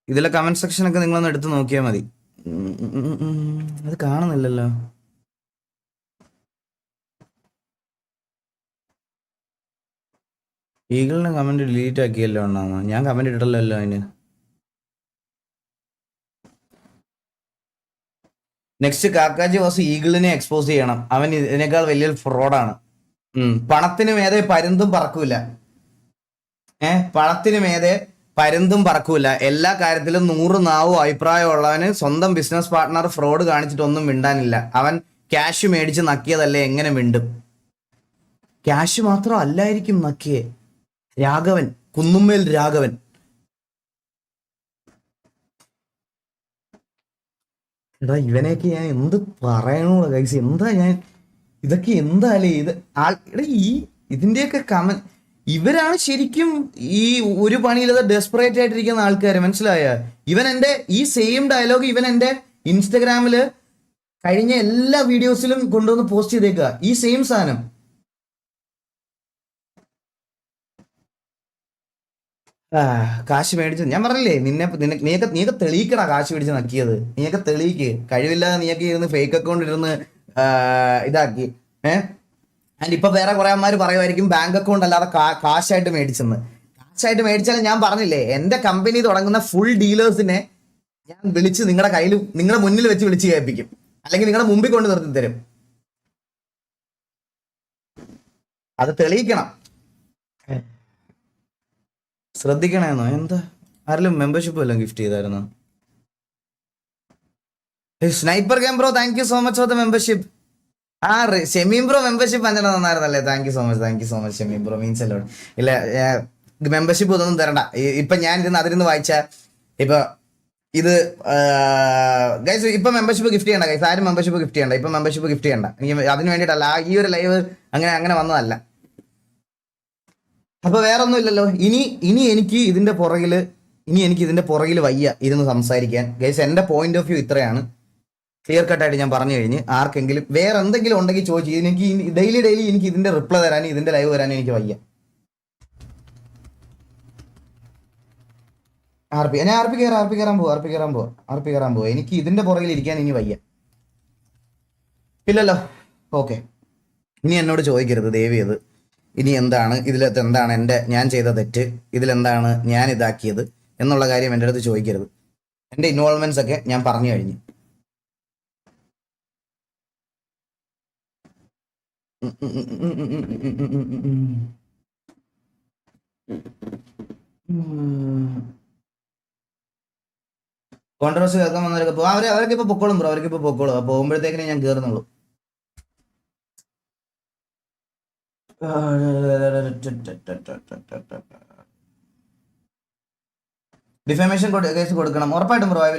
ഇതിലെ കമന്റ് സെക്ഷൻ ഒക്കെ നിങ്ങളൊന്ന് എടുത്ത് നോക്കിയാൽ മതി. അത് കാണുന്നില്ലല്ലോ. ഈഗിളിന് കമന്റ് ഡിലീറ്റ് ആക്കിയല്ലോ അണ്ണാമ. ഞാൻ കമന്റ് ഇട്ടല്ലോ അതിന്. നെക്സ്റ്റ് കാക്കാജി വാസു ഈഗിളിനെ എക്സ്പോസ് ചെയ്യണം. അവൻ ഇതിനേക്കാൾ വലിയൊരു ഫ്രോഡാണ്. പണത്തിന് മേതെ പരുന്തും പറക്കൂല. പണത്തിന് മേതെ പരുന്തും പറക്കൂല. എല്ലാ കാര്യത്തിലും 100 നാവും അഭിപ്രായമുള്ളവന് സ്വന്തം ബിസിനസ് പാർട്ട്ണർ ഫ്രോഡ് കാണിച്ചിട്ടൊന്നും മിണ്ടാനില്ല. അവൻ ക്യാഷ് മേടിച്ച് നക്കിയതല്ലേ, എങ്ങനെ മിണ്ടും? ക്യാഷ് മാത്രം അല്ലായിരിക്കും നക്കിയേ. രാഘവൻ, കുന്നുമ്മേൽ രാഘവൻ. എടാ ഇവനെയൊക്കെ ഞാൻ എന്ത് പറയണോ ഗൈസ്? എന്താ ഞാൻ ഇതൊക്കെ എന്താലേ ഇത് എടാ ഇതിന്റെയൊക്കെ കമന്റ്. ഇവരാണ് ശരിക്കും ഈ ഒരു പണിയില്ലാതെ ഡെസ്പറേറ്റ് ആയിട്ടിരിക്കുന്ന ആൾക്കാർ. മനസ്സിലായ? ഇവൻ എൻ്റെ ഈ സെയിം ഡയലോഗ് ഇവൻ എൻ്റെ ഇൻസ്റ്റഗ്രാമില് കഴിഞ്ഞ എല്ലാ വീഡിയോസിലും കൊണ്ടുവന്ന് പോസ്റ്റ് ചെയ്തേക്കുക. ഈ സെയിം സാധനം. കാശ് മേടിച്ച് ഞാൻ പറഞ്ഞില്ലേ, നീയൊക്കെ തെളിയിക്കടാ കാശ് മേടിച്ച് നക്കിയത്. നീയൊക്കെ തെളിയിക്ക്. കഴിവില്ലാതെ നീയൊക്കെ ഇരുന്ന് ഫേക്ക് അക്കൗണ്ട് ഇരുന്ന് ഇതാക്കി. ആൻഡ് ഇപ്പൊ വേറെ കുറെ അമ്മമാർ പറയുമായിരിക്കും ബാങ്ക് അക്കൗണ്ട് അല്ലാതെ കാശായിട്ട് മേടിച്ചെന്ന്. കാശായിട്ട് മേടിച്ചാലും ഞാൻ പറഞ്ഞില്ലേ, എന്റെ കമ്പനി തുടങ്ങുന്ന ഫുൾ ഡീലേഴ്സിനെ ഞാൻ വിളിച്ച് നിങ്ങളുടെ മുന്നിൽ വെച്ച് വിളിച്ച് കേൾപ്പിക്കും. അല്ലെങ്കിൽ നിങ്ങളുടെ മുമ്പിൽ കൊണ്ട് നിർത്തി തരും. അത് തെളിയിക്കണം. ശ്രദ്ധിക്കണേന്നോ? എന്താ ആരെങ്കിലും മെമ്പർഷിപ്പ് വല്ലതും ഗിഫ്റ്റ് ചെയ്തായിരുന്നോ? Sniper game bro, thank you so much for the membership. Shemeem bro membership അഞ്ചെണ്ണം തന്നായിരുന്നല്ലേ? Thank you so much Shemeem bro, means അല്ലോ. ഇല്ല മെമ്പർഷിപ്പ് ഇതൊന്നും തരണ്ട. ഇപ്പൊ ഞാൻ അതിരുന്ന് വായിച്ച ഇപ്പൊ ഇത് ഗൈസ് ഇപ്പൊ മെമ്പർഷിപ്പ് ഗിഫ്റ്റ് ചെയ്യണ്ട ഗൈസ്. ആരും മെമ്പർഷിപ്പ് ഗിഫ്റ്റ് ചെയ്യണ്ട. ഇപ്പൊ മെമ്പർഷിപ്പ് ഗിഫ്റ്റ് ചെയ്യണ്ട. അതിന് വേണ്ടിയിട്ടല്ല, ഈ ഒരു ലൈവ് അങ്ങനെ വന്നതല്ല. അപ്പൊ വേറൊന്നും ഇല്ലല്ലോ. ഇനി എനിക്ക് ഇതിന്റെ പുറകില് വയ്യ ഇരുന്ന് സംസാരിക്കാൻ ഗൈസ്. എന്റെ പോയിന്റ് ഓഫ് വ്യൂ ഇത്രയാണ്. ക്ലിയർ കട്ടായിട്ട് ഞാൻ പറഞ്ഞു കഴിഞ്ഞ് ആർക്കെങ്കിലും വേറെ എന്തെങ്കിലും ഉണ്ടെങ്കിൽ ചോദിച്ചു. എനിക്ക് ഡെയിലി എനിക്ക് ഇതിന്റെ റിപ്ലൈ തരാനും ഇതിന്റെ ലൈവ് വരാനും എനിക്ക് വയ്യ. ഞാൻ ആർ പി കയറാൻ പോവാ. എനിക്ക് ഇതിന്റെ പുറകിൽ ഇരിക്കാൻ ഇനി വയ്യ. ഇല്ലല്ലോ. ഓക്കെ, ഇനി എന്നോട് ചോദിക്കരുത് ദേവി അത് ഇനി എന്താണ് ഇതിലകത്ത് എന്താണ് ഞാൻ ചെയ്ത തെറ്റ്, ഇതിലെന്താണ് ഞാൻ ഇതാക്കിയത് എന്നുള്ള കാര്യം എൻ്റെ അടുത്ത് ചോദിക്കരുത്. എൻ്റെ ഇൻവോൾവ്മെന്റ്സ് ഒക്കെ ഞാൻ പറഞ്ഞു കഴിഞ്ഞു. കോൺട്രവേഴ്സി കേൾക്കാൻ വന്നവരൊക്കെ പോകും. അവരൊക്കെ ഇപ്പൊ പൊക്കോളും ബ്രോ, അവർക്ക് ഇപ്പൊ പൊക്കോളും. പോകുമ്പോഴത്തേക്കിനെ ഞാൻ കയറുന്നുള്ളൂ. ഡിഫമേഷൻ കേസ് കൊടുക്കണം ഉറപ്പായിട്ടും bro. I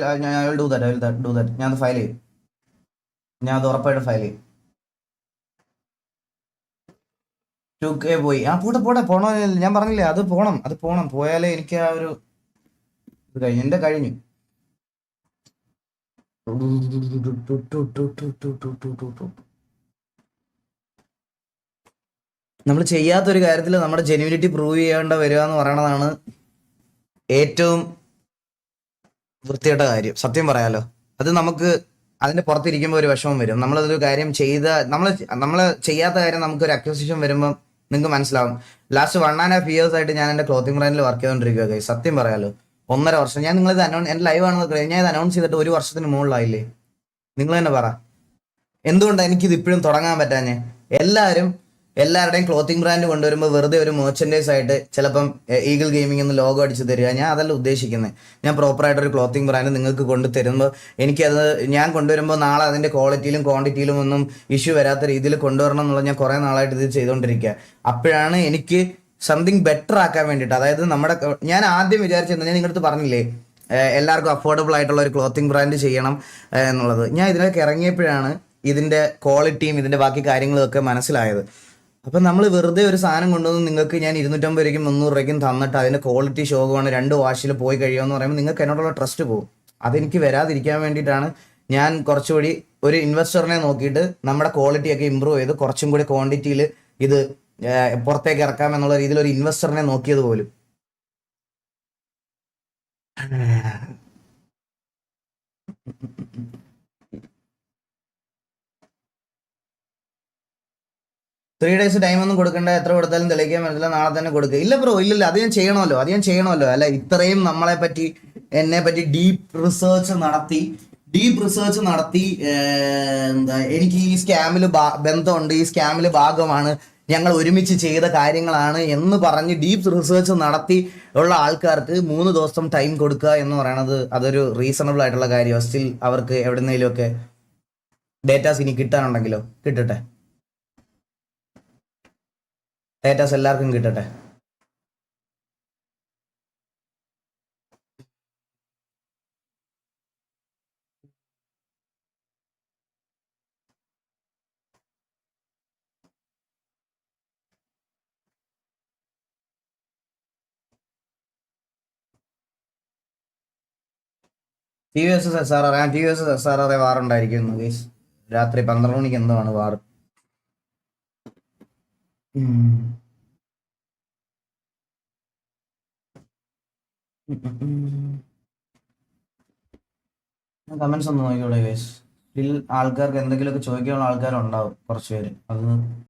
will do that. ഞാൻ അത് ഫയൽ ചെയ്യും. ഞാൻ അത് ഉറപ്പായിട്ടും ഫയൽ ചെയ്യും. 2K പോയി. പോണോ? ഞാൻ പറഞ്ഞില്ലേ അത് പോണം. പോയാലേ എനിക്ക് ആ ഒരു ഇത് കഴിഞ്ഞു. എന്റെ കഴിഞ്ഞു. നമ്മൾ ചെയ്യാത്തൊരു കാര്യത്തിൽ നമ്മുടെ ജെന്യൂനിറ്റി പ്രൂവ് ചെയ്യേണ്ട വരിക എന്ന് പറയണതാണ് ഏറ്റവും വൃത്തികെട്ട കാര്യം. സത്യം പറയാലോ, അത് നമുക്ക് അതിന്റെ പുറത്തിരിക്കുമ്പോൾ ഒരു വിഷമം വരും. നമ്മളതൊരു കാര്യം നമ്മൾ ചെയ്യാത്ത കാര്യം നമുക്കൊരു അക്വസിഷൻ വരുമ്പോൾ നിങ്ങൾക്ക് മനസ്സിലാവും. ലാസ്റ്റ് 1.5 years ആയിട്ട് ഞാൻ എൻ്റെ ക്ലോത്തിങ് ബ്രാൻഡിൽ വർക്ക് ചെയ്തുകൊണ്ടിരിക്കുക. സത്യം പറയാലോ, 1.5 വർഷം. ഞാൻ നിങ്ങളിത് എൻ്റെ ലൈവ് ആണെന്ന് ഞാൻ ഇത് അനൗൺസ് ചെയ്തിട്ട് 1 വർഷത്തിന് മുകളിലായില്ലേ? നിങ്ങൾ തന്നെ പറ, എന്തുകൊണ്ടാണ് എനിക്കിത് ഇപ്പോഴും തുടങ്ങാൻ പറ്റാഞ്ഞേ? എല്ലാവരുടെയും ക്ലോത്തിങ് ബ്രാൻഡ് കൊണ്ടുവരുമ്പോൾ വെറുതെ ഒരു മെർച്ചൻഡൈസ് ആയിട്ട് ചിലപ്പം ഈഗിൾ ഗെയിമിംഗ് എന്ന് ലോഗോ അടിച്ച് തരിക. ഞാൻ അതല്ല ഉദ്ദേശിക്കുന്നത്. ഞാൻ പ്രോപ്പറായിട്ടൊരു ക്ലോത്തിങ് ബ്രാൻഡ് നിങ്ങൾക്ക് കൊണ്ടു തരുമ്പോൾ എനിക്കത് ഞാൻ കൊണ്ടുവരുമ്പോൾ നാളെ അതിൻ്റെ ക്വാളിറ്റിയിലും ക്വാണ്ടിറ്റിയിലും ഒന്നും ഇഷ്യൂ വരാത്ത രീതിയിൽ കൊണ്ടുവരണം എന്നുള്ള ഞാൻ കുറേ നാളായിട്ട് ഇത് ചെയ്തുകൊണ്ടിരിക്കുക. അപ്പോഴാണ് എനിക്ക് സംതിങ് ബെറ്റർ ആക്കാൻ വേണ്ടിയിട്ട്, അതായത് ഞാൻ ആദ്യം വിചാരിച്ചത്, ഞാൻ നിങ്ങളുടെ അടുത്ത് പറഞ്ഞില്ലേ എല്ലാവർക്കും അഫോർഡബിൾ ആയിട്ടുള്ള ഒരു ക്ലോത്തിങ് ബ്രാൻഡ് ചെയ്യണം എന്നുള്ളത്. ഞാൻ ഇതിലേക്ക് ഇറങ്ങിയപ്പോഴാണ് ഇതിൻ്റെ ക്വാളിറ്റിയും ഇതിൻ്റെ ബാക്കി കാര്യങ്ങളും ഒക്കെ മനസ്സിലായത്. അപ്പം നമ്മൾ വെറുതെ ഒരു സാധനം കൊണ്ടുവന്ന് നിങ്ങൾക്ക് ഞാൻ 250 രൂപയ്ക്കും 300 രൂപയ്ക്കും തന്നിട്ട് അതിൻ്റെ ക്വാളിറ്റി ശോകമാണ് 2 വാഷിൽ പോയി കഴിയുമെന്ന് പറയുമ്പോൾ നിങ്ങൾക്ക് എന്നോടുള്ള ട്രസ്റ്റ് പോകും. അതെനിക്ക് വരാതിരിക്കാൻ വേണ്ടിയിട്ടാണ് ഞാൻ കുറച്ചുകൂടി ഒരു ഇൻവെസ്റ്ററിനെ നോക്കിയിട്ട് നമ്മുടെ ക്വാളിറ്റിയൊക്കെ ഇമ്പ്രൂവ് ചെയ്ത് കുറച്ചും കൂടി ക്വാണ്ടിറ്റിയിൽ ഇത് പുറത്തേക്ക് ഇറക്കാം എന്നുള്ള രീതിയിൽ ഒരു ഇൻവെസ്റ്ററിനെ നോക്കിയത് പോലും. ത്രീ ഡേയ്സ് ടൈം ഒന്നും കൊടുക്കണ്ട, എത്ര കൊടുത്താലും തെളിയിക്കാൻ പറ്റില്ല, നാളെ തന്നെ കൊടുക്കുക. ഇല്ല ബ്രോ, ഇല്ല, അത് ഞാൻ ചെയ്യണമല്ലോ. അല്ല, ഇത്രയും എന്നെ പറ്റി ഡീപ്പ് റിസർച്ച് നടത്തി എന്താ എനിക്ക് ഈ സ്കാമിൽ ബന്ധമുണ്ട്, ഈ സ്കാമിൽ ഭാഗമാണ്, ഞങ്ങൾ ഒരുമിച്ച് ചെയ്ത കാര്യങ്ങളാണ് എന്ന് പറഞ്ഞ് ഡീപ്പ് റിസർച്ച് നടത്തി ഉള്ള ആൾക്കാർക്ക് 3 ദിവസം ടൈം കൊടുക്കുക എന്ന് പറയണത് അതൊരു റീസണബിൾ ആയിട്ടുള്ള കാര്യമാണ്. സ്റ്റിൽ അവർക്ക് എവിടെന്നെങ്കിലും ഒക്കെ ഡേറ്റാസ് ഇനി കിട്ടാനുണ്ടെങ്കിലോ കിട്ടട്ടെ. ഡേറ്റാസ് എല്ലാവർക്കും കിട്ടട്ടെ. TVS SRR വാറുണ്ടായിരിക്കുന്നു ഗൈസ്. രാത്രി 12 മണിക്ക് എന്തോ ആണ് വാർ. കമന്റ്സ് ഒന്ന് നോക്കിയോടെ ഗൈസ്. സ്റ്റിൽ ആൾക്കാർക്ക് എന്തെങ്കിലുമൊക്കെ ചോദിക്കാനുള്ള ആൾക്കാരുണ്ടാവും കുറച്ച് പേര്. അത്